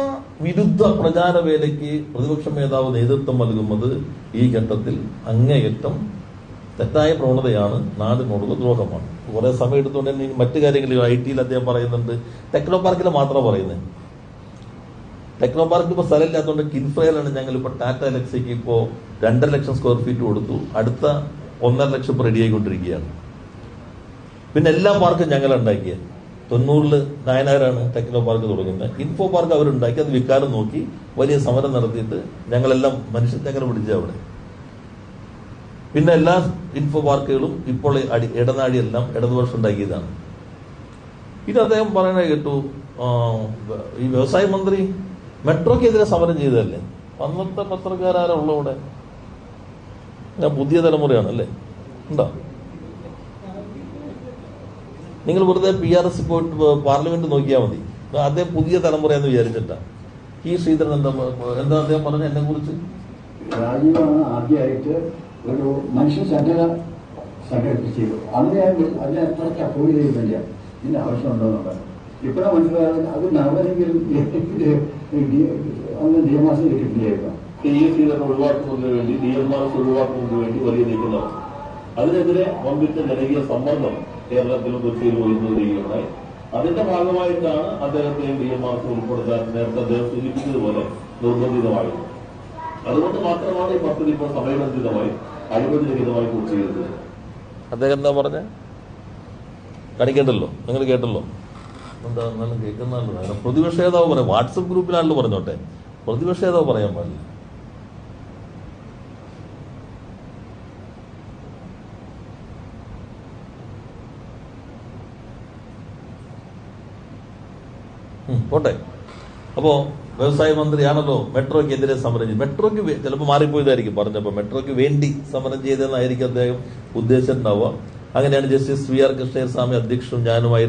വിരുദ്ധ പ്രചാരവേലയ്ക്ക് പ്രതിപക്ഷ നേതാവ് നേതൃത്വം നൽകുന്നത് ഈ ഘട്ടത്തിൽ അങ്ങേയറ്റം തെറ്റായ പ്രവണതയാണ്, നാടിനോടുള്ള ദ്രോഹമാണ്. കുറെ സമയം എടുത്തുകൊണ്ട് തന്നെ മറ്റു കാര്യങ്ങളിൽ IT അദ്ദേഹം പറയുന്നുണ്ട്. ടെക്നോ പാർക്കിൽ മാത്രമാണ് പറയുന്നത്. ടെക്നോ പാർക്ക് ഇപ്പോൾ സ്ഥലമില്ലാത്തതുകൊണ്ട് കിൻഫ്രയിലാണ് ഞങ്ങൾ ഇപ്പോൾ ടാറ്റ എലക്സിക്ക് ഇപ്പോൾ 2.5 ലക്ഷം സ്ക്വയർ ഫീറ്റ് കൊടുത്തു. അടുത്ത 1.5 ലക്ഷം ഇപ്പോൾ റെഡിയായിക്കൊണ്ടിരിക്കുകയാണ്. പിന്നെ എല്ലാ പാർക്കും ഞങ്ങൾ ഉണ്ടാക്കിയത്. 90-ൽ നായനാരാണ് ടെക്നോ പാർക്ക് തുടങ്ങുന്നത്. ഇൻഫോ പാർക്ക് അവരുണ്ടാക്കി, അത് വിൽക്കാനും നോക്കി വലിയ സമരം നടത്തിയിട്ട് ഞങ്ങളെല്ലാം മനുഷ്യച്ചങ്ങല പിടിച്ച അവിടെ. പിന്നെ എല്ലാ ഇൻഫോ പാർക്കുകളും ഇപ്പോൾ ഇടനാഴിയെല്ലാം ഇടതുപക്ഷം ഉണ്ടാക്കിയതാണ്. ഇത് അദ്ദേഹം പറയുന്നത് കേട്ടു. ഈ വ്യവസായ മന്ത്രി മെട്രോക്കെതിരെ സമരം ചെയ്തതല്ലേ? അന്നത്തെ പത്രക്കാരാരാ ഉള്ള ഇവിടെ? ഞാൻ പുതിയ തലമുറയാണ് അല്ലേ? ഉണ്ടോ? നിങ്ങൾ വെറുതെ PRS പോയിട്ട് പാർലമെന്റ് നോക്കിയാൽ മതി. അദ്ദേഹം പുതിയ തലമുറയെന്ന് വിചാരിച്ചിട്ടാ. ഈ ശ്രീധരൻ എന്താ അദ്ദേഹം പറഞ്ഞ എന്നെ കുറിച്ച്? രാജീവാണ് ആദ്യമായിട്ട് ഒരു മനുഷ്യ സംഘടിപ്പിച്ചത്. അന്ന് അതിനെ അത്രയ്ക്ക് അപ്പോയിന്റ് ചെയ്യുന്നില്ല. ഇതിന്റെ ആവശ്യമുണ്ടോന്നുള്ളത് ഇപ്പോഴാണ് മനസ്സിലായത്. അത് നടന്നെങ്കിലും അന്ന് നിയമാസം കിട്ടിയില്ലായിരുന്നു. ശ്രീധരൻ ഒഴിവാക്കുന്നതിന് വേണ്ടി, DMRS ഒഴിവാക്കുന്നതിന് വേണ്ടി വലിയ നീക്കം നടത്തി. അതിനെതിരെ വമ്പിച്ച ജനകീയ സമ്മർദ്ദം കേരളത്തിലും കൊച്ചിയിലും ഉയർന്നുവരികയുണ്ടായി. അതിന്റെ ഭാഗമായിട്ടാണ് അദ്ദേഹത്തെയും DMRS ഉൾപ്പെടുത്താൻ നേരത്തെ അദ്ദേഹം സൂചിപ്പിച്ചതുപോലെ നിർബന്ധിതമായിരുന്നു. അതുകൊണ്ട് മാത്രമാണ് ഈ പദ്ധതി ഇപ്പോൾ സമയബന്ധിതമായി അഴിമതിരഹിതമായി പൂർത്തീകരിച്ചത്. അദ്ദേഹം എന്താ പറഞ്ഞ കാണിക്കേണ്ടല്ലോ, നിങ്ങൾ കേട്ടല്ലോ. എന്താ എന്നാലും കേൾക്കുന്നല്ലോ. പ്രതിപക്ഷ നേതാവ് പറയാം. വാട്സപ്പ് ഗ്രൂപ്പിലാണല്ലോ പറഞ്ഞോട്ടെ. പ്രതിപക്ഷ നേതാവ് പറയാൻ പാടില്ല. പോട്ടെ. അപ്പോ വ്യവസായ മന്ത്രിയാണല്ലോ മെട്രോയ്ക്കെതിരെ സമരം ചെയ്ത്. മെട്രോയ്ക്ക് ചിലപ്പോൾ മാറിപ്പോയതായിരിക്കും പറഞ്ഞപ്പോൾ. മെട്രോയ്ക്ക് വേണ്ടി സമരം ചെയ്തതെന്നായിരിക്കും അദ്ദേഹം ഉദ്ദേശിച്ചിട്ടുണ്ടാവുക. അങ്ങനെയാണ് ജസ്റ്റിസ് VR കൃഷ്ണസ്വാമി അധ്യക്ഷനും ഞാനുമായി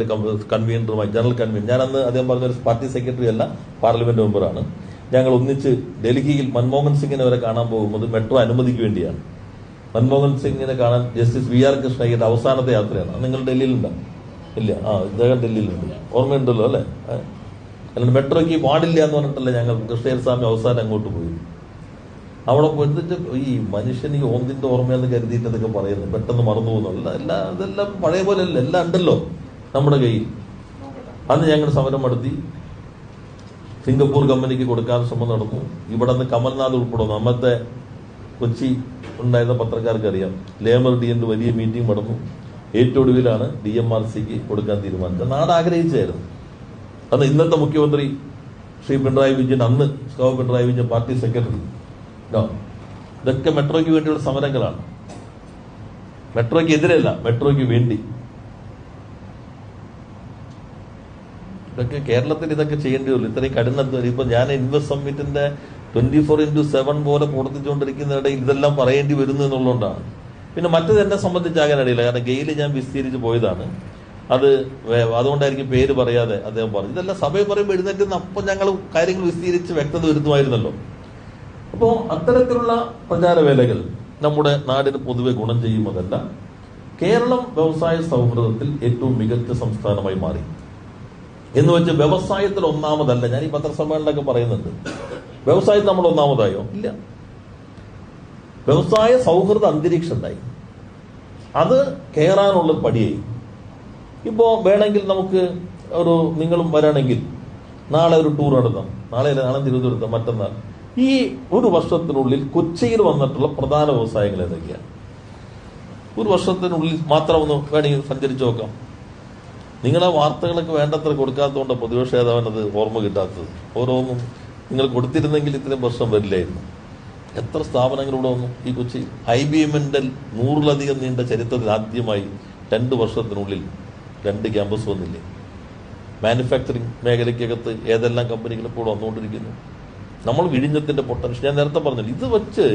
കൺവീനറുമായി, ജനറൽ കൺവീനർ. ഞാനന്ന് അദ്ദേഹം പറഞ്ഞൊരു പാർട്ടി സെക്രട്ടറി അല്ല, പാർലമെന്റ് മെമ്പറാണ്. ഞങ്ങൾ ഒന്നിച്ച് ഡൽഹിയിൽ മൻമോഹൻ സിംഗിനെ വരെ കാണാൻ പോകുന്നത് മെട്രോ അനുമതിക്ക് വേണ്ടിയാണ്. മൻമോഹൻ സിംഗിനെ കാണാൻ ജസ്റ്റിസ് VR കൃഷ്ണയ്യയുടെ അവസാനത്തെ യാത്രയാണ്. നിങ്ങൾ ഡൽഹിയിലുണ്ടോ? ഇല്ല. ഇദ്ദേഹം ഡൽഹിയിലുണ്ട്. ഓർമ്മയുണ്ടല്ലോ അല്ലേ? അല്ലാണ്ട് മെട്രോയ്ക്ക് പാടില്ല എന്ന് പറഞ്ഞിട്ടല്ലേ ഞങ്ങൾ കൃഷ്ണസ്വാമി അവസാനം അങ്ങോട്ട് പോയി. അവിടെ പോയിട്ട് ഈ മനുഷ്യന് ഈ ഓന്തിന്റെ ഓർമ്മയെന്ന് കരുതിയിട്ട് ഇതൊക്കെ പറയുന്നത് പെട്ടെന്ന് മറന്നു പോകുന്നില്ല. ഇതെല്ലാം പഴയ പോലെ അല്ല, എല്ലാം ഉണ്ടല്ലോ നമ്മുടെ കയ്യിൽ. അന്ന് ഞങ്ങൾ സമരം നടത്തി. സിംഗപ്പൂർ കമ്പനിക്ക് കൊടുക്കാൻ ശ്രമം നടന്നു. ഇവിടെ നിന്ന് കമൽനാഥ് ഉൾപ്പെടുന്നു. അന്നത്തെ കൊച്ചി ഉണ്ടായിരുന്ന പത്രക്കാർക്ക് അറിയാം. ലേബർ ഡിന്റെ വലിയ മീറ്റിംഗ് നടന്നു. ഏറ്റവും ഒടുവിലാണ് DMRCക്ക് കൊടുക്കാൻ തീരുമാനിച്ചത്. നാട് ആഗ്രഹിച്ചായിരുന്നു. അന്ന് ഇന്നത്തെ മുഖ്യമന്ത്രി ശ്രീ പിണറായി വിജയൻ, അന്ന് പിണറായി വിജയൻ പാർട്ടി സെക്രട്ടറി. ഇതൊക്കെ മെട്രോയ്ക്ക് വേണ്ടിയുള്ള സമരങ്ങളാണ്. മെട്രോയ്ക്ക് എതിരല്ല, മെട്രോയ്ക്ക് വേണ്ടി. ഇതൊക്കെ കേരളത്തിൽ ഇതൊക്കെ ചെയ്യേണ്ടി വരും. ഇത്രയും കഠിന. ഇപ്പൊ ഞാൻ ഇൻവെസ്റ്റ് സമ്മിറ്റിന്റെ 24/7 പോലെ പ്രവർത്തിച്ചുകൊണ്ടിരിക്കുന്നതിനിടയിൽ ഇതെല്ലാം പറയേണ്ടി വരുന്നു എന്നുള്ളതുകൊണ്ടാണ്. പിന്നെ മറ്റത് എന്നെ സംബന്ധിച്ചാകാൻ ഇടയില്ല, കാരണം ഗെയില് ഞാൻ വിസ്തീരിച്ച് പോയതാണ്. അതുകൊണ്ടായിരിക്കും പേര് പറയാതെ അദ്ദേഹം പറഞ്ഞു. ഇതെല്ലാം സഭയിൽ പറയുമ്പോൾ എഴുന്നേറ്റുന്ന അപ്പം ഞങ്ങൾ കാര്യങ്ങൾ വിസ്തീരിച്ച് വ്യക്തത വരുത്തുമായിരുന്നല്ലോ. അപ്പോൾ അത്തരത്തിലുള്ള പ്രചാരവേലകൾ നമ്മുടെ നാടിന് പൊതുവെ ഗുണം ചെയ്യുന്നതല്ല. കേരളം വ്യവസായ സൗഹൃദത്തിൽ ഏറ്റവും മികച്ച സംസ്ഥാനമായി മാറി എന്ന് വെച്ച് വ്യവസായത്തിൽ ഒന്നാമതല്ല. ഞാൻ ഈ പത്രസമ്മേളനമൊക്കെ പറയുന്നുണ്ട്, വ്യവസായത്തിൽ നമ്മൾ ഒന്നാമതായോ? ഇല്ല. വ്യവസായ സൗഹൃദ അന്തരീക്ഷം ഉണ്ടായി, അത് കയറാനുള്ള പടിയായി. ഇപ്പോൾ വേണമെങ്കിൽ നമുക്ക് നിങ്ങളും വരാണെങ്കിൽ നാളെ ഒരു ടൂർ നടത്താം. നാളെ തിരുവനന്തപുരത്ത്, മറ്റന്നാൾ. ഈ ഒരു വർഷത്തിനുള്ളിൽ കൊച്ചിയിൽ വന്നിട്ടുള്ള പ്രധാന വ്യവസായങ്ങൾ ഏതൊക്കെയാണ്? ഒരു വർഷത്തിനുള്ളിൽ മാത്രം ഒന്ന് വേണമെങ്കിൽ സഞ്ചരിച്ചു നോക്കാം. നിങ്ങളെ വാർത്തകളൊക്കെ വേണ്ടത്ര കൊടുക്കാത്തതുകൊണ്ട് പ്രതിപക്ഷ നേതാവിനത് ഓർമ്മ കിട്ടാത്തത്. ഓരോന്നും നിങ്ങൾ കൊടുത്തിരുന്നെങ്കിൽ ഇത്രയും പ്രശ്നം വരില്ലായിരുന്നു. എത്ര സ്ഥാപനങ്ങൾ ഇവിടെ വന്നു ഈ കൊച്ചി? IBMന്റെ 100-ലധികം നീണ്ട ചരിത്രത്തിൽ ആദ്യമായി 2 വർഷത്തിനുള്ളിൽ 2 ക്യാമ്പസ് വന്നില്ലേ? മാനുഫാക്ചറിങ് മേഖലയ്ക്കകത്ത് ഏതെല്ലാം കമ്പനികൾ ഇപ്പോൾ വന്നുകൊണ്ടിരിക്കുന്നു. നമ്മൾ വിഴിഞ്ഞത്തിന്റെ പൊട്ടൻഷ്യൽ ഞാൻ നേരത്തെ പറഞ്ഞില്ല. ഇത് വെച്ച്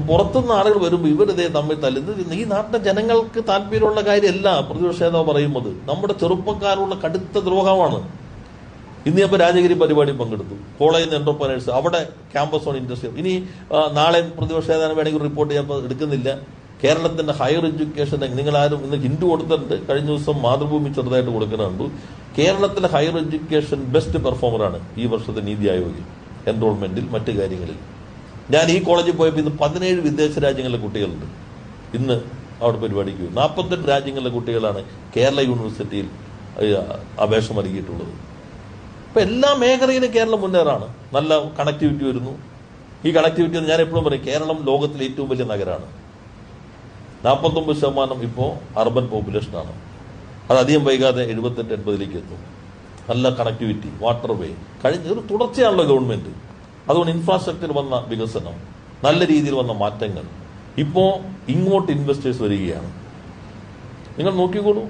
പുറത്തുനിന്ന് ആളുകൾ വരുമ്പോൾ ഇവരിതേ തമ്മിൽ തല്ലുന്നത്. ഈ നാട്ടിലെ ജനങ്ങൾക്ക് താല്പര്യമുള്ള കാര്യമല്ല പ്രതിപക്ഷ നേതാവ് പറയുന്നത്. നമ്മുടെ ചെറുപ്പക്കാരുള്ള കടുത്ത ദ്രോഹമാണ്. ഇന്ന് ഞാൻ രാജഗിരി പരിപാടി പങ്കെടുത്തു. കോളേജ് എന്റർപ്രനേഴ്സ്, അവിടെ ക്യാമ്പസ് ഓൺ ഇൻഡസ്ട്രി. ഇനി നാളെ പ്രതിപക്ഷ നേതാവിന് വേണമെങ്കിൽ റിപ്പോർട്ട് ഞാൻ എടുക്കുന്നില്ല. കേരളത്തിന്റെ ഹയർ എഡ്യൂക്കേഷൻ നിങ്ങളാരും ഇന്ന് ഹിന്ദു കൊടുത്തിട്ടുണ്ട്. കഴിഞ്ഞ ദിവസം മാതൃഭൂമി ചെറുതായിട്ട് കൊടുക്കുന്നുണ്ട്. കേരളത്തിലെ ഹയർ എഡ്യൂക്കേഷൻ ബെസ്റ്റ് പെർഫോമറാണ് ഈ വർഷത്തെ നീതി ആയോഗിൽ, എൻറോൾമെന്റിൽ, മറ്റു കാര്യങ്ങളിൽ. ഞാൻ ഈ കോളേജിൽ പോയപ്പോൾ ഇന്ന് 17 വിദേശ രാജ്യങ്ങളിലെ കുട്ടികളുണ്ട്. ഇന്ന് അവിടെ പരിപാടിക്ക് 48 രാജ്യങ്ങളിലെ കുട്ടികളാണ് കേരള യൂണിവേഴ്സിറ്റിയിൽ അപേക്ഷ നൽകിയിട്ടുള്ളത്. ഇപ്പൊ എല്ലാ മേഖലയിലും കേരളം മുന്നേറാണ്. നല്ല കണക്ടിവിറ്റി വരുന്നു. ഈ കണക്ടിവിറ്റി ഞാൻ എപ്പോഴും പറയും, കേരളം ലോകത്തിലെ ഏറ്റവും വലിയ നഗരമാണ്. 49% ഇപ്പോൾ അർബൻ പോപ്പുലേഷനാണ്. അത് അധികം വൈകാതെ 78-80 എത്തും. നല്ല കണക്ടിവിറ്റി, വാട്ടർ വേ, കഴിഞ്ഞ ഒരു തുടർച്ചയാണല്ലോ ഗവൺമെന്റ്. അതുകൊണ്ട് ഇൻഫ്രാസ്ട്രക്ചർ വന്ന വികസനം, നല്ല രീതിയിൽ വന്ന മാറ്റങ്ങൾ. ഇപ്പോൾ ഇങ്ങോട്ട് ഇൻവെസ്റ്റേഴ്സ് വരികയാണ്. നിങ്ങൾ നോക്കിക്കോളൂ.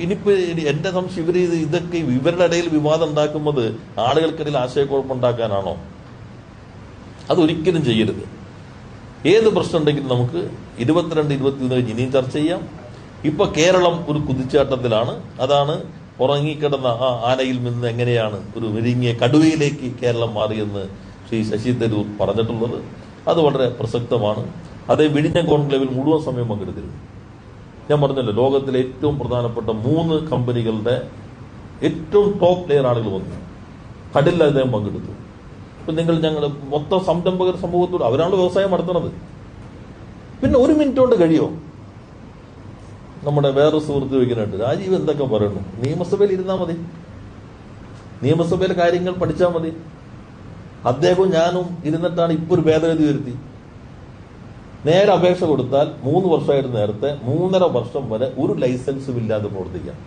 ഇനിയിപ്പോ എന്റെ സംശയം ഇതൊക്കെ ഇവരുടെ ഇടയിൽ വിവാദം ഉണ്ടാക്കുന്നത് ആളുകൾക്കിടയിൽ ആശയക്കുഴപ്പമുണ്ടാക്കാനാണോ? അതൊരിക്കലും ചെയ്യരുത്. ഏത് പ്രശ്നം ഉണ്ടെങ്കിലും നമുക്ക് 22-23 ഇനിയും ചർച്ച ചെയ്യാം. ഇപ്പൊ കേരളം ഒരു കുതിച്ചാട്ടത്തിലാണ്. അതാണ് ഉറങ്ങിക്കിടന്ന ആ ആനയിൽ നിന്ന് എങ്ങനെയാണ് ഒരു വിരിങ്ങിയ കടുവയിലേക്ക് കേരളം മാറിയെന്ന് ശ്രീ ശശി തരൂർ പറഞ്ഞിട്ടുള്ളത്. അത് വളരെ പ്രസക്തമാണ്. അതേ വിഴിഞ്ഞ കോൺക്ലേവിൽ മുഴുവൻ സമയം പങ്കെടുത്തിരുന്നു. ഞാൻ പറഞ്ഞല്ലോ, ലോകത്തിലെ ഏറ്റവും പ്രധാനപ്പെട്ട 3 കമ്പനികളുടെ ഏറ്റവും ടോപ്പ് ലെയർ ആളുകൾ വന്നു. കടലിൽ അദ്ദേഹം പങ്കെടുത്തു. ഇപ്പൊ ഞങ്ങൾ മൊത്തം സംരംഭകർ സമൂഹത്തോട് അവരാണ് വ്യവസായം നടത്തുന്നത്. പിന്നെ 1 മിനിറ്റ് കൊണ്ട് കഴിയോ? നമ്മുടെ വേറെ സുഹൃത്ത് ചോദിക്കുന്നുണ്ട്, രാജീവ് എന്തൊക്കെ പറയുന്നു? നിയമസഭയിൽ ഇരുന്നാൽ മതി, നിയമസഭയിലെ കാര്യങ്ങൾ പഠിച്ചാൽ മതി. അദ്ദേഹവും ഞാനും ഇരുന്നിട്ടാണ് ഇപ്പോൾ ഒരു ഭേദഗതി വരുത്തി. നേരെ അപേക്ഷ കൊടുത്താൽ 3 വർഷമായിട്ട് നേരത്തെ 3.5 വർഷം വരെ ഒരു ലൈസൻസും ഇല്ലാതെ പ്രവർത്തിക്കാം.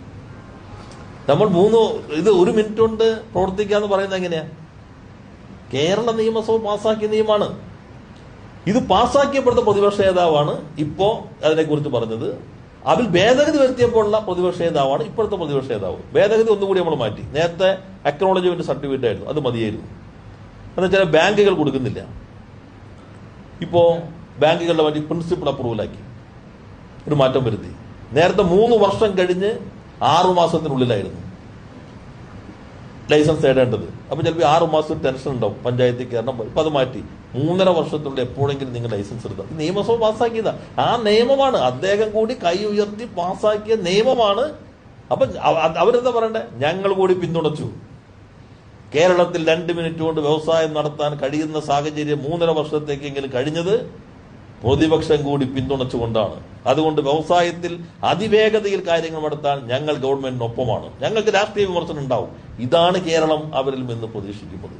നമ്മൾ 1 മിനിറ്റ് കൊണ്ട് പ്രവർത്തിക്കാന്ന് പറയുന്നത് എങ്ങനെയാ? കേരള നിയമസഭ പാസ്സാക്കിയ നിയമമാണ്. ഇത് പാസ്സാക്കിയപ്പെടുത്ത പ്രതിപക്ഷ നേതാവാണ് ഇപ്പോ അതിനെക്കുറിച്ച് പറഞ്ഞത്. അതിൽ ഭേദഗതി വരുത്തിയപ്പോഴുള്ള പ്രതിപക്ഷ നേതാവാണ് ഇപ്പോഴത്തെ പ്രതിപക്ഷ നേതാവ്. ഭേദഗതി ഒന്നുകൂടി നമ്മൾ മാറ്റി. നേരത്തെ അക്നോളജ്മെന്റ് സർട്ടിഫിക്കറ്റ് ആയിരുന്നു, അത് മതിയായിരുന്നു. എന്നുവെച്ചാൽ ബാങ്കുകൾ കൊടുക്കുന്നില്ല. ഇപ്പോ ബാങ്കുകളുടെ വേണ്ടി പ്രിൻസിപ്പൽ അപ്രൂവലാക്കി ഒരു മാറ്റം വരുത്തി. നേരത്തെ 3 വർഷം കഴിഞ്ഞ് 6 മാസത്തിനുള്ളിലായിരുന്നു ലൈസൻസ് നേടേണ്ടത്. അപ്പൊ ചിലപ്പോൾ 6 മാസം ടെൻഷൻ ഉണ്ടാവും, പഞ്ചായത്തിൽ കയറണം. ഇപ്പൊ അത് മാറ്റി 3.5 വർഷത്തിനുള്ളിൽ എപ്പോഴെങ്കിലും നിങ്ങൾ ലൈസൻസ് എടുത്താൽ. നിയമസഭ പാസ്സാക്കിയതാ. ആ നിയമമാണ്, അദ്ദേഹം കൂടി കൈ ഉയർത്തി പാസ്സാക്കിയ നിയമമാണ്. അപ്പൊ അവരെന്താ പറയണ്ടേ? ഞങ്ങൾ കൂടി പിന്തുണച്ചു. കേരളത്തിൽ 2 മിനിറ്റ് കൊണ്ട് വ്യവസായം നടത്താൻ കഴിയുന്ന സാഹചര്യം 3.5 വർഷത്തേക്കെങ്കിലും കഴിഞ്ഞത് പ്രതിപക്ഷം കൂടി പിന്തുണച്ചുകൊണ്ടാണ്. അതുകൊണ്ട് വ്യവസായത്തിൽ അതിവേഗതയിൽ കാര്യങ്ങൾ നടത്താൻ ഞങ്ങൾ ഗവൺമെന്റിനൊപ്പമാണ്. ഞങ്ങൾക്ക് രാഷ്ട്രീയ വിമർശനം ഉണ്ടാവും. ഇതാണ് കേരളം അവരിൽ നിന്ന് പ്രതീക്ഷിക്കുന്നത്.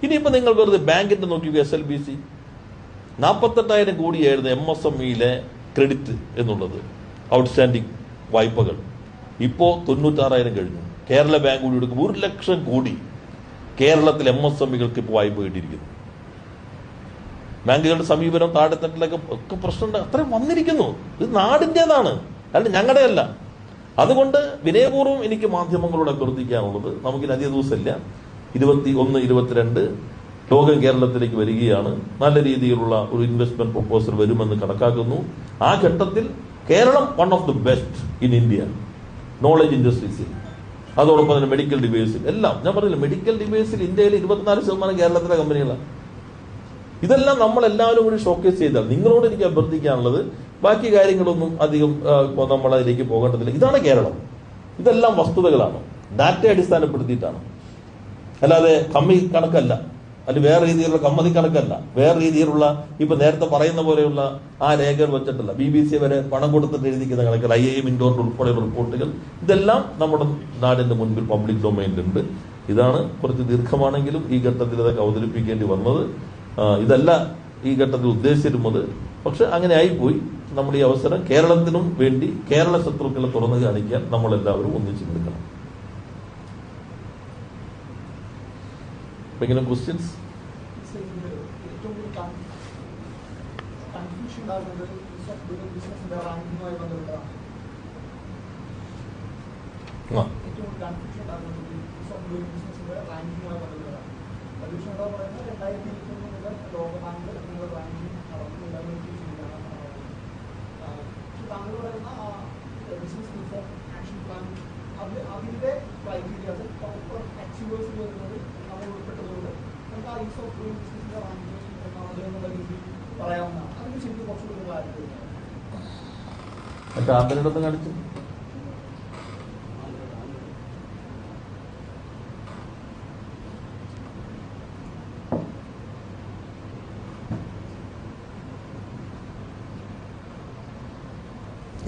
ഇനിയിപ്പോ നിങ്ങൾ വെറുതെ ബാങ്കിന്റെ നോക്കിയോ, SLBC 48,000 കോടിയായിരുന്നു MSMEയിലെ ക്രെഡിറ്റ് എന്നുള്ളത്, ഔട്ട്സ്റ്റാൻഡിംഗ് വായ്പകൾ. ഇപ്പോ 96,000 കഴിഞ്ഞു. കേരള ബാങ്ക് കൂടി എടുക്കുമ്പോൾ 1 ലക്ഷം കോടി കേരളത്തിൽ MSMEകൾക്ക് ഇപ്പോൾ വായ്പ കിട്ടിയിരിക്കുന്നു. ബാങ്കുകളുടെ സമീപനം, താഴെത്തട്ടിലൊക്കെ ഒക്കെ പ്രശ്നമുണ്ട്. അത്രയും വന്നിരിക്കുന്നു. ഇത് നാടിൻ്റെതാണ്, അല്ല ഞങ്ങളുടെ അല്ല. അതുകൊണ്ട് വിനയപൂർവ്വം എനിക്ക് മാധ്യമങ്ങളോട് അഭ്യർത്ഥിക്കാനുള്ളത്, നമുക്കിന് അധിക ദിവസമില്ല, 21, 22 ലോകം കേരളത്തിലേക്ക് വരികയാണ്. നല്ല രീതിയിലുള്ള ഒരു ഇൻവെസ്റ്റ്മെന്റ് പ്രൊപ്പോസൽ വരുമെന്ന് കണക്കാക്കുന്നു. ആ ഘട്ടത്തിൽ Keralam one of the best in India knowledge ഇൻഡസ്ട്രീസിൽ, അതോടൊപ്പം തന്നെ മെഡിക്കൽ ഡിവൈസിൽ എല്ലാം. ഞാൻ പറഞ്ഞില്ല, മെഡിക്കൽ ഡിവൈസിൽ ഇന്ത്യയിൽ 24% കേരളത്തിലെ കമ്പനികളാണ്. ഇതെല്ലാം നമ്മളെല്ലാവരും കൂടി ഷോക്കേസ് ചെയ്താൽ, നിങ്ങളോട് എനിക്ക് അഭ്യർത്ഥിക്കാനുള്ളത്, ബാക്കി കാര്യങ്ങളൊന്നും അധികം ഇപ്പോൾ നമ്മൾ അതിലേക്ക് പോകേണ്ടതില്ല. ഇതാണ് കേരളം. ഇതെല്ലാം വസ്തുതകളാണ്, ഡാറ്റ അടിസ്ഥാനപ്പെടുത്തിയിട്ടാണ്, അല്ലാതെ കമ്മി കണക്കല്ല, അല്ലെങ്കിൽ വേറെ രീതിയിലുള്ള കമ്മതി കണക്കല്ല, വേറെ രീതിയിലുള്ള ഇപ്പൊ നേരത്തെ പറയുന്ന പോലെയുള്ള ആ രേഖകൾ വെച്ചിട്ടല്ല. BBC വരെ പണം കൊടുത്തിട്ട് എഴുതിക്കുന്ന കണക്കുകൾ, IIM ഇൻഡോർ ഉൾപ്പെടെയുള്ള റിപ്പോർട്ടുകൾ, ഇതെല്ലാം നമ്മുടെ നാടിന്റെ മുൻപിൽ പബ്ലിക് ഡൊമൈനിലുണ്ട്. ഇതാണ് കുറച്ച് ദീർഘമാണെങ്കിലും ഈ ഘട്ടത്തിൽ അതൊക്കെ അവതരിപ്പിക്കേണ്ടി വന്നത്. ഇതല്ല ഈ ഘട്ടത്തിൽ ഉദ്ദേശിച്ചിരുന്നത്, പക്ഷെ അങ്ങനെ ആയിപ്പോയി. നമ്മൾ ഈ അവസരം കേരളത്തിനും വേണ്ടി കേരള ശത്രുക്കളെ തുറന്നു കാണിക്കാൻ നമ്മളെല്ലാവരും ഒന്നിച്ചു നിൽക്കണം. എന്തെങ്കിലും ക്വസ്റ്റ്യൻസ്? ആന്തരടൊന്ന് കാണിച്ചു.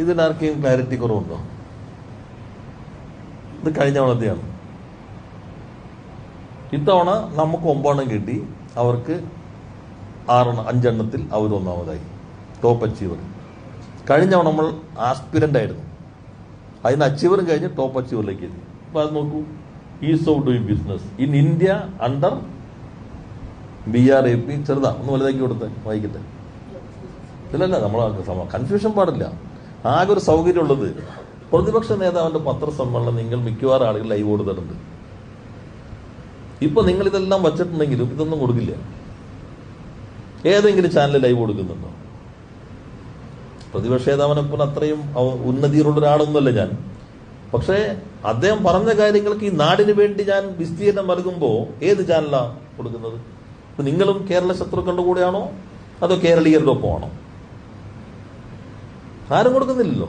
ഇതിനാർക്കെങ്കിലും ക്ലാരിറ്റി കുറവുണ്ടോ? ഇത് കഴിഞ്ഞ തവണത്തെയാണ്. ഇത്തവണ നമുക്ക് 9 കിട്ടി, അവർക്ക് 5 എണ്ണത്തിൽ അവർ ഒന്നാമതായി, ടോപ്പ് അച്ചീവർ. കഴിഞ്ഞ തവണ നമ്മൾ ആസ്പിരന്റ് ആയിരുന്നു, അതിന് അച്ചീവറും കഴിഞ്ഞ് ടോപ്പ് അച്ചീവറിലേക്ക് എത്തി. അപ്പൊ അത് നോക്കൂ, is of doing business in India under BRAP. ചെറുതാ, ഒന്ന് വലുതാക്കി കൊടുത്ത് വായിക്കട്ടെ. ഇല്ലല്ല, നമ്മൾ കൺഫ്യൂഷൻ പാടില്ല. ആകെ ഒരു സൗകര്യമുള്ളത്, പ്രതിപക്ഷ നേതാവിന്റെ പത്രസമ്മേളനം നിങ്ങൾ മിക്കവാറും ആളുകൾ ലൈവ് കൊടുത്തിട്ടുണ്ട്. ഇപ്പൊ നിങ്ങൾ ഇതെല്ലാം വച്ചിട്ടുണ്ടെങ്കിലും ഇതൊന്നും കൊടുക്കില്ല. ഏതെങ്കിലും ചാനൽ ലൈവ് കൊടുക്കുന്നുണ്ടോ? പ്രതിപക്ഷ നേതാവിനെപ്പോൾ അത്രയും ഉന്നതിയിലുള്ള ഒരാളൊന്നുമല്ല ഞാൻ. പക്ഷേ അദ്ദേഹം പറഞ്ഞ കാര്യങ്ങൾക്ക് ഈ നാടിന് വേണ്ടി ഞാൻ വിസ്തീർണം നൽകുമ്പോൾ ഏത് ചാനലാണ് കൊടുക്കുന്നത്? നിങ്ങളും കേരള ശത്രുക്കളുടെ കൂടെയാണോ അതോ കേരളീയരുടെ ഒപ്പമാണോ? ആരും കൊടുക്കുന്നില്ലല്ലോ.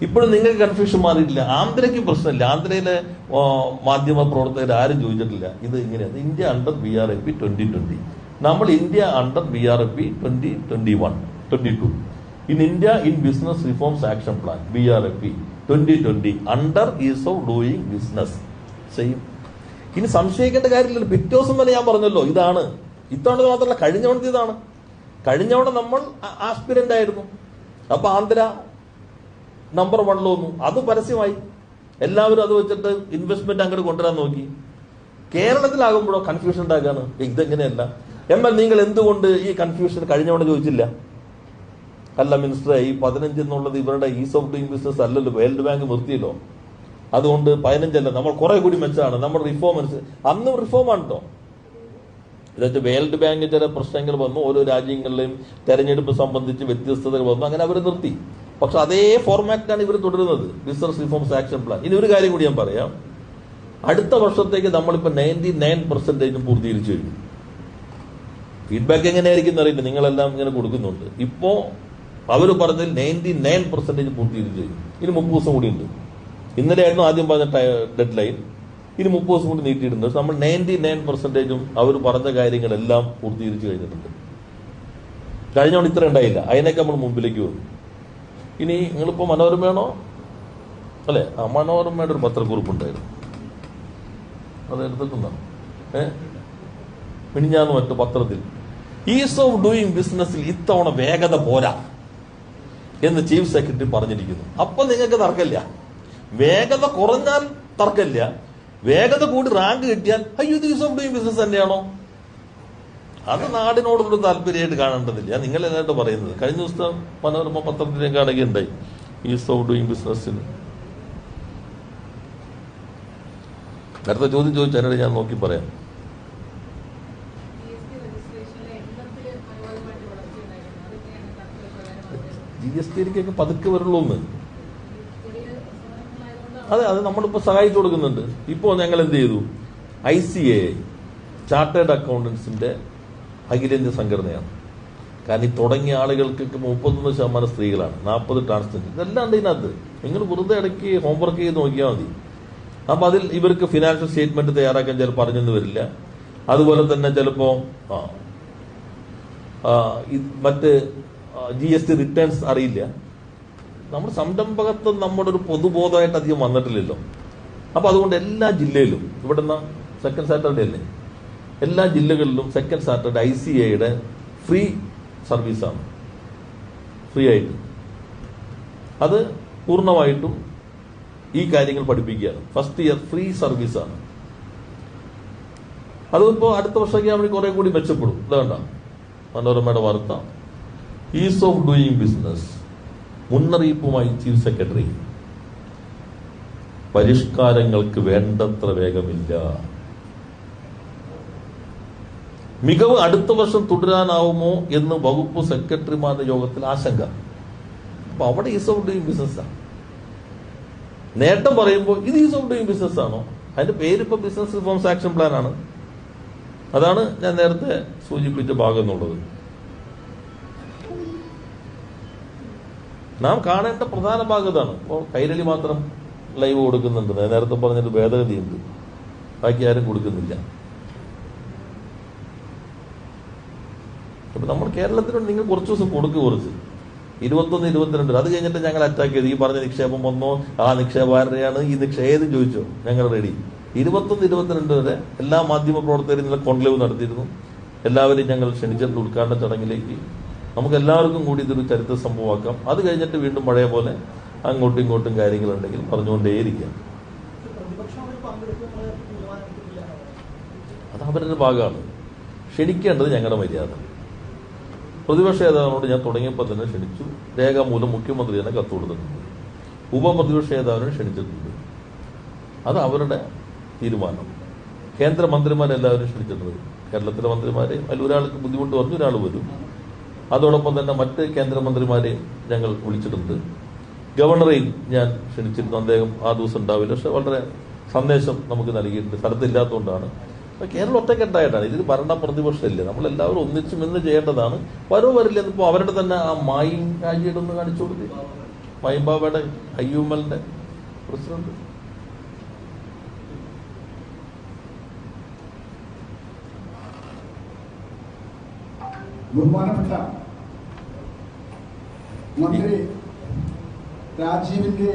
ഇപ്പോഴും നിങ്ങൾക്ക് കൺഫ്യൂഷൻ മാറിയിട്ടില്ല. ആന്ധ്രയ്ക്ക് പ്രശ്നമില്ല. ആന്ധ്രയിലെ മാധ്യമ പ്രവർത്തകർ ആരും ചോദിച്ചിട്ടില്ല ഇത് ഇങ്ങനെയാണ്. ഇന്ത്യ അണ്ടർ BRAP 2020, നമ്മൾ India under BRAP 2021-22, in India in business reforms action plan BRAP 2020 under ease of doing business. Same. ഇനി സംശയിക്കേണ്ട കാര്യമില്ലല്ലോ. പിറ്റേ ദിവസം തന്നെ ഞാൻ പറഞ്ഞല്ലോ ഇതാണ്. ഇത്തവണ മാത്രമല്ല, കഴിഞ്ഞ തവണത്തെ ഇതാണ്. കഴിഞ്ഞ തവണ നമ്മൾ ആസ്പിരന്റ് ആയിരുന്നു. അപ്പൊ ആന്ധ്ര നമ്പർ 1 വന്നു. അത് പരസ്യമായി, എല്ലാവരും അത് വെച്ചിട്ട് ഇൻവെസ്റ്റ്മെന്റ് അങ്ങോട്ട് കൊണ്ടുവരാൻ നോക്കി. കേരളത്തിലാകുമ്പോഴോ കൺഫ്യൂഷൻ ഉണ്ടാക്കാണ്. ഇതെങ്ങനെയല്ല. എന്നാൽ നിങ്ങൾ എന്തുകൊണ്ട് ഈ കൺഫ്യൂഷൻ കഴിഞ്ഞവണ ചോദിച്ചില്ല? അല്ല മിനിസ്റ്ററെ, ഈ 15 എന്നുള്ളത് ഇവരുടെ ഈസ് ഓഫ് ഡൂയിങ് ബിസിനസ് അല്ലല്ലോ, വേൾഡ് ബാങ്ക് നിർത്തിയല്ലോ, അതുകൊണ്ട് 15 അല്ല, നമ്മൾ കുറെ കൂടി മെച്ചമാണ്, നമ്മൾ റിഫോം അന്നും റിഫോമാണ് കേട്ടോ. ഇതൊക്കെ വേൾഡ് ബാങ്ക് ചില പ്രശ്നങ്ങൾ വന്നു, ഓരോ രാജ്യങ്ങളിലെയും തെരഞ്ഞെടുപ്പ് സംബന്ധിച്ച് വ്യത്യസ്തതകൾ വന്നു, അങ്ങനെ അവർ നിർത്തി. പക്ഷെ അതേ ഫോർമാറ്റിലാണ് ഇവർ തുടരുന്നത്, ബിസിനസ് റിഫോംസ് ആക്ഷൻ പ്ലാൻ. ഇനി ഒരു കാര്യം കൂടി ഞാൻ പറയാം. അടുത്ത വർഷത്തേക്ക് നമ്മളിപ്പോൾ 99% പൂർത്തീകരിച്ചു കഴിഞ്ഞു. ഫീഡ്ബാക്ക് എങ്ങനെയായിരിക്കും അറിയില്ല, നിങ്ങളെല്ലാം ഇങ്ങനെ കൊടുക്കുന്നുണ്ട്. ഇപ്പോ അവർ പറഞ്ഞതിൽ 99% പൂർത്തീകരിച്ചു കഴിഞ്ഞു. ഇനി 30 ദിവസം കൂടി ഉണ്ട്. ഇന്നലെയായിരുന്നു ആദ്യം പറഞ്ഞ ഡെഡ് ലൈൻ. ഇനി 30 ദിവസം കൂടി നീട്ടിയിട്ടുണ്ട്. നമ്മൾ 99% അവർ പറഞ്ഞ കാര്യങ്ങളെല്ലാം പൂർത്തീകരിച്ചു കഴിഞ്ഞിട്ടുണ്ട്. കഴിഞ്ഞോണ്ട് ഇത്ര ഉണ്ടായില്ല, അതിനൊക്കെ നമ്മൾ മുമ്പിലേക്ക് വന്നു. ഇനി നിങ്ങളിപ്പോ മനോരമയാണോ അല്ലെ? ആ മനോരമയുടെ ഒരു പത്രക്കുറിപ്പ് ഉണ്ടായിരുന്നു, അത് എടുത്തിട്ടുണ്ടാവും. മിനിഞ്ഞാന്ന് മറ്റു പത്രത്തിൽ ഈസ് ഓഫ് ഡൂയിങ് ബിസിനസ്സിൽ ഇത്തവണ വേഗത പോരാ എന്ന് ചീഫ് സെക്രട്ടറി പറഞ്ഞിരിക്കുന്നു. അപ്പൊ നിങ്ങൾക്ക് തർക്കമില്ല. വേഗത കുറഞ്ഞാൽ തർക്കമില്ല, വേഗത കൂടി റാങ്ക് കിട്ടിയാൽ അയ്യോ ഇത് ഈസ് ഓഫ് ഡൂയിങ് ബിസിനസ് തന്നെയാണോ? അത് നാടിനോടൊരു താല്പര്യമായിട്ട് കാണേണ്ടതില്ല. നിങ്ങൾ എന്നായിട്ട് പറയുന്നത്? കഴിഞ്ഞ ദിവസം മനോരമ പത്രത്തിലേക്ക് കാണുകയുണ്ടായി ഈസ് ഓഫ് ഡൂയിങ് ബിസിനസ്സിന്. അടുത്ത ചോദ്യം ചോദിച്ചാൽ ഞാൻ നോക്കി പറയാം. GST പതുക്കെ വരുള്ളൂ എന്ന്. അത് നമ്മളിപ്പോൾ സഹായിച്ചു കൊടുക്കുന്നുണ്ട്. ഇപ്പോൾ ഞങ്ങൾ എന്ത് ചെയ്തു, ICAI ചാർട്ടേഡ് അക്കൗണ്ടൻസിന്റെ അഖിലേന്ത്യാ സംഘടനയാണ്. കാരണം ഈ തുടങ്ങിയ ആളുകൾക്ക് 31% സ്ത്രീകളാണ്, 40 ട്രാൻസ്ജെൻഡർ. ഇതെല്ലാം ഉണ്ട് ഇതിനകത്ത്. നിങ്ങൾ വെറുതെ ഇടയ്ക്ക് ഹോംവർക്ക് ചെയ്ത് നോക്കിയാൽ മതി. അപ്പം അതിൽ ഇവർക്ക് ഫിനാൻഷ്യൽ സ്റ്റേറ്റ്മെന്റ് തയ്യാറാക്കാൻ ചിലപ്പോൾ അറിഞ്ഞെന്ന് വരില്ല. അതുപോലെ തന്നെ ചിലപ്പോൾ മറ്റ് GST റിട്ടേൺസ് അറിയില്ല. നമ്മുടെ സംരംഭകത്വം നമ്മുടെ ഒരു പൊതുബോധമായിട്ട് അധികം വന്നിട്ടില്ലല്ലോ. അപ്പോൾ അതുകൊണ്ട് എല്ലാ ജില്ലയിലും, ഇവിടുന്ന് സെക്കൻഡ് സാറ്റർഡേ അല്ലേ, എല്ലാ ജില്ലകളിലും സെക്കൻഡ് സാറ്റർഡേ ICAIയുടെ ഫ്രീ സർവീസാണ്, ഫ്രീ ആയിട്ട്. അത് പൂർണ്ണമായിട്ടും ഈ കാര്യങ്ങൾ പഠിപ്പിക്കുകയാണ്. ഫസ്റ്റ് ഇയർ ഫ്രീ സർവീസാണ്. അതിപ്പോൾ അടുത്ത വർഷമൊക്കെ ആവുമ്പോൾ കുറെ കൂടി മെച്ചപ്പെടും. ഇതാണ്ട മനോരമയുടെ വാർത്ത, ഈസ് ഓഫ് ഡൂയിങ് ബിസിനസ് മുന്നറിയിപ്പുമായി ചീഫ് സെക്രട്ടറി. പരിഷ്കാരങ്ങൾക്ക് വേണ്ടത്ര വേഗമില്ല. മികവ് അടുത്ത വർഷം തുടരാനാവുമോ എന്ന് വകുപ്പ് സെക്രട്ടറിമാരുടെ യോഗത്തിൽ ആശങ്ക. അപ്പൊ അവിടെ ഈസ് ഓഫ് ഡൂയിങ് ബിസിനസ്സാണ്. നേട്ടം പറയുമ്പോൾ ഇത് ഈസ് ഓഫ് ഡൂയിങ് ബിസിനസ് ആണോ? അതിന്റെ പേരിപ്പോ ബിസിനസ് റിഫോംസ് ആക്ഷൻ പ്ലാൻ ആണ്. അതാണ് ഞാൻ നേരത്തെ സൂചിപ്പിച്ച ഭാഗം എന്നുള്ളത്. നാം കാണേണ്ട പ്രധാന ഭാഗം ഇതാണ്. ഇപ്പോൾ കൈരളി മാത്രം ലൈവ് കൊടുക്കുന്നുണ്ട്. നേരത്തെ പറഞ്ഞൊരു ഭേദഗതിയുണ്ട്, ബാക്കി ആരും കൊടുക്കുന്നില്ല. അപ്പൊ നമ്മൾ കേരളത്തിനോട് നിങ്ങൾ കുറച്ച് ദിവസം കൊടുക്കുക, കുറച്ച് 21, 22 അത് കഴിഞ്ഞിട്ട് ഞങ്ങൾ അറ്റാക്ക് ചെയ്തു. ഈ പറഞ്ഞ നിക്ഷേപം വന്നോ, ആ നിക്ഷേപം ആരുടെയാണ്, ഈ ഏത് ചോദിച്ചോ, ഞങ്ങൾ റെഡി. 21, 22 വരെ എല്ലാ മാധ്യമ പ്രവർത്തകരും ഇന്നലെ കോൺക്ലേവ് നടത്തിയിരുന്നു. എല്ലാവരെയും ഞങ്ങൾ ക്ഷണിച്ചിട്ടുണ്ട് ഉദ്ഘാടന ചടങ്ങിലേക്ക്. നമുക്ക് എല്ലാവർക്കും കൂടി ഇതൊരു ചരിത്ര സംഭവമാക്കാം. അത് കഴിഞ്ഞിട്ട് വീണ്ടും പഴയ പോലെ അങ്ങോട്ടും ഇങ്ങോട്ടും കാര്യങ്ങളുണ്ടെങ്കിൽ പറഞ്ഞുകൊണ്ടേയിരിക്കാം. അത് അവരുടെ ഭാഗമാണ്. ക്ഷണിക്കേണ്ടത് ഞങ്ങളുടെ മര്യാദ. പ്രതിപക്ഷ നേതാവിനോട് ഞാൻ തുടങ്ങിയപ്പോൾ തന്നെ ക്ഷണിച്ചു. രേഖാമൂലം മുഖ്യമന്ത്രി തന്നെ കത്ത് കൊടുത്തിട്ടുണ്ട്. ഉപപ്രതിപക്ഷ നേതാവിനെ ക്ഷണിച്ചിട്ടുണ്ട്. അത് അവരുടെ തീരുമാനം. കേന്ദ്രമന്ത്രിമാരെല്ലാവരും ക്ഷണിച്ചിട്ടുണ്ട്. കേരളത്തിലെ മന്ത്രിമാരെ അതിൽ ഒരാൾക്ക് ബുദ്ധിമുട്ട് പറഞ്ഞു, ഒരാൾ വരും. അതോടൊപ്പം തന്നെ മറ്റ് കേന്ദ്രമന്ത്രിമാരെയും ഞങ്ങൾ വിളിച്ചിട്ടുണ്ട്. ഗവർണറെയും ഞാൻ ക്ഷണിച്ചിരുന്നു. അദ്ദേഹം ആ ദിവസം ഉണ്ടാവില്ല, പക്ഷെ വളരെ സന്ദേശം നമുക്ക് നൽകിയിട്ടുണ്ട്. സ്ഥലത്തില്ലാത്തതുകൊണ്ടാണ്. കേരളം ഒറ്റക്കെട്ടായിട്ടാണ്. ഇതിൽ ഭരണ പ്രതിപക്ഷമില്ല. നമ്മളെല്ലാവരും ഒന്നിച്ചു നിന്ന് ചെയ്യേണ്ടതാണ്. വരില്ല എന്നിപ്പോൾ അവരുടെ തന്നെ ആ മായിൻ രാജിയുടെ ഒന്ന് കാണിച്ചു കൊടുത്തി. മൈംബാബയുടെ IUMLന്റെ പ്രസിഡന്റ്. ബഹുമാനപ്പെട്ട മന്ത്രി രാജീവിന്റെ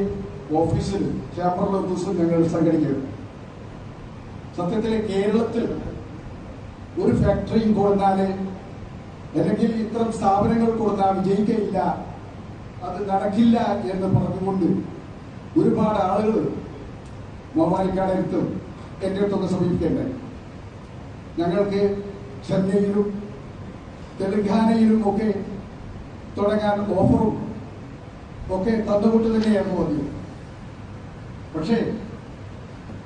ഓഫീസിൽ ചേംബറിൽ ഒരു ദിവസം ഞങ്ങൾ സംഘടിക്കുകയാണ്. സത്യത്തിൽ കേരളത്തിൽ ഒരു ഫാക്ടറിയും കൊടുത്താല് അല്ലെങ്കിൽ ഇത്തരം സ്ഥാപനങ്ങൾ കൊടുത്താൽ വിജയിക്കയില്ല, അത് നടക്കില്ല എന്ന് പറഞ്ഞുകൊണ്ട് ഒരുപാട് ആളുകൾ മൊബൈൽക്കാരെടുത്തും എന്റെ അടുത്തൊക്കെ സമീപിക്കേണ്ടായി. ഞങ്ങൾക്ക് ചെന്നൈയിലും തെലങ്കാനയിലും ഒക്കെ തുടങ്ങാൻ ഓഫറും ഒക്കെ തന്നുകൊണ്ട് തന്നെയായിരുന്നു മതി. പക്ഷേ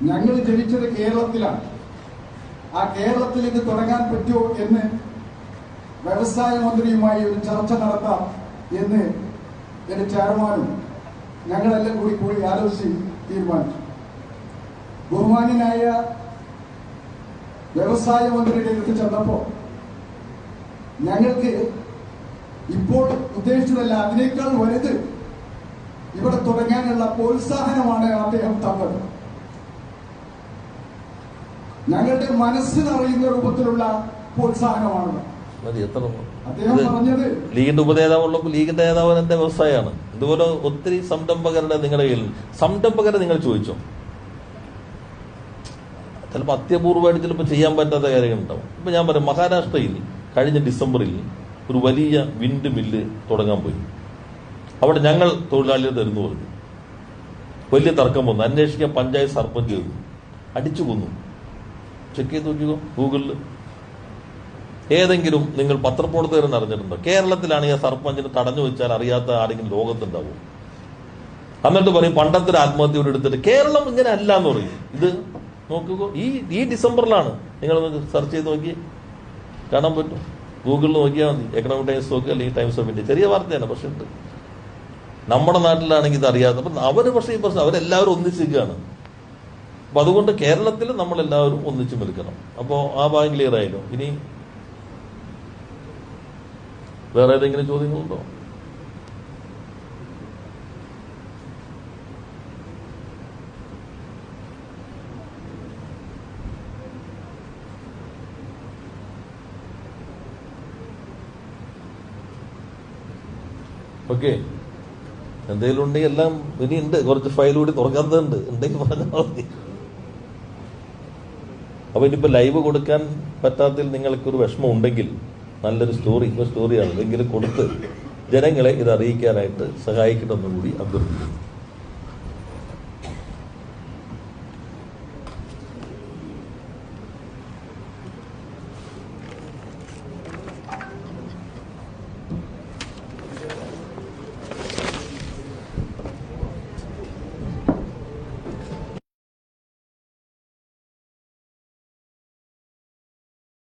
ഞങ്ങൾ ജനിച്ചത് കേരളത്തിലാണ്. ആ കേരളത്തിൽ ഇത് തുടങ്ങാൻ പറ്റുമോ എന്ന് വ്യവസായ മന്ത്രിയുമായി ഒരു ചർച്ച നടത്താം എന്ന് എന്റെ ചെയർമാനും ഞങ്ങളെല്ലാം കൂടി ആലോചിച്ച് തീരുമാനിച്ചു. ബഹുമാന്യനായ വ്യവസായ മന്ത്രിയുടെ അടുത്ത് ചെന്നപ്പോ ഞങ്ങൾക്ക് ഇപ്പോൾ ഉദ്ദേശിച്ചതല്ല, അതിനേക്കാൾ വലുത് ഇവിടെ തുടങ്ങാനുള്ള പ്രോത്സാഹനമാണ് അദ്ദേഹം തന്നത്. ഞങ്ങളുടെ മനസ്സിനറിയുന്ന രൂപത്തിലുള്ള പ്രോത്സാഹനമാണ് അദ്ദേഹം പറഞ്ഞത്. ലീഗിന്റെ ഉപനേതാവുള്ളപ്പോൾ ലീഗിന്റെ നേതാവ് എന്റെ വ്യവസായമാണ്. ഇതുപോലെ ഒത്തിരി സംരംഭകരുടെ നിങ്ങളുടെ കയ്യിൽ സംരംഭകരെ നിങ്ങൾ ചോദിച്ചോ. ചിലപ്പോൾ അത്യപൂർവമായിട്ട് ചിലപ്പോൾ ചെയ്യാൻ പറ്റാത്ത കാര്യങ്ങളുണ്ടാവും. ഇപ്പൊ ഞാൻ പറയാം, മഹാരാഷ്ട്രയിൽ കഴിഞ്ഞ ഡിസംബറിൽ ഒരു വലിയ വിൻഡ് മില്ല് തുടങ്ങാൻ പോയി. അവിടെ ഞങ്ങൾ തൊഴിലാളികൾ തരുന്നു പറഞ്ഞു. വലിയ തർക്കം വന്നു. അന്വേഷിക്കാൻ പഞ്ചായത്ത് സർപഞ്ച് ചെയ്തു, അടിച്ചു കൊന്നു. ചെക്ക് ചെയ്ത് നോക്കിയോ ഗൂഗിളിൽ. ഏതെങ്കിലും നിങ്ങൾ പത്രപ്രവർത്തകരെന്ന് അറിഞ്ഞിട്ടുണ്ടോ? കേരളത്തിലാണെങ്കിൽ ആ സർപഞ്ചിന് തടഞ്ഞു വെച്ചാൽ അറിയാത്ത ആരെങ്കിലും ലോകത്തുണ്ടാവും. എന്നിട്ട് പറയും പണ്ടത്തെ ഒരു ആത്മഹത്യയോട് എടുത്തിട്ട് കേരളം ഇങ്ങനെ അല്ല എന്ന് പറയും. ഇത് നോക്കുക, ഈ ഡിസംബറിലാണ്. നിങ്ങളൊന്ന് സെർച്ച് ചെയ്ത് നോക്കി കാണാൻ പറ്റും. ഗൂഗിളിൽ നോക്കിയാൽ മതി. എക്കണോമിക് ടൈംസ് നോക്കുക, അല്ലെങ്കിൽ ടൈംസ് ഓഫ് ഇന്ത്യ. ചെറിയ വാർത്തയാണ്, പക്ഷെ ഉണ്ട്. നമ്മുടെ നാട്ടിലാണെങ്കിൽ ഇത് അറിയാതെ. അപ്പം അവർ പക്ഷേ ഈ പ്രശ്നം അവരെല്ലാവരും ഒന്നിച്ചിരിക്കുകയാണ്. അപ്പം അതുകൊണ്ട് കേരളത്തിൽ നമ്മളെല്ലാവരും ഒന്നിച്ചു നിൽക്കണം. അപ്പോൾ ആ ഭാഗം ക്ലിയർ ആയല്ലോ. ഇനി വേറെ ഏതെങ്കിലും ചോദ്യങ്ങളുണ്ടോ? ഓക്കെ, എന്തെങ്കിലും ഉണ്ടെങ്കിൽ എല്ലാം ഇനി ഉണ്ട്, കുറച്ച് ഫയൽ കൂടി തുറക്കാത്തതുണ്ട്, ഉണ്ടെങ്കിൽ പറഞ്ഞാൽ മതി. അപ്പൊ ഇനിയിപ്പോ ലൈവ് കൊടുക്കാൻ പറ്റാത്തതിൽ നിങ്ങൾക്കൊരു വിഷമം ഉണ്ടെങ്കിൽ നല്ലൊരു സ്റ്റോറിയാണ്, ഇതെങ്കിലും കൊടുത്ത് ജനങ്ങളെ ഇത് അറിയിക്കാനായിട്ട് സഹായിക്കണമെന്നും കൂടി അഭ്യർത്ഥിക്കുന്നു.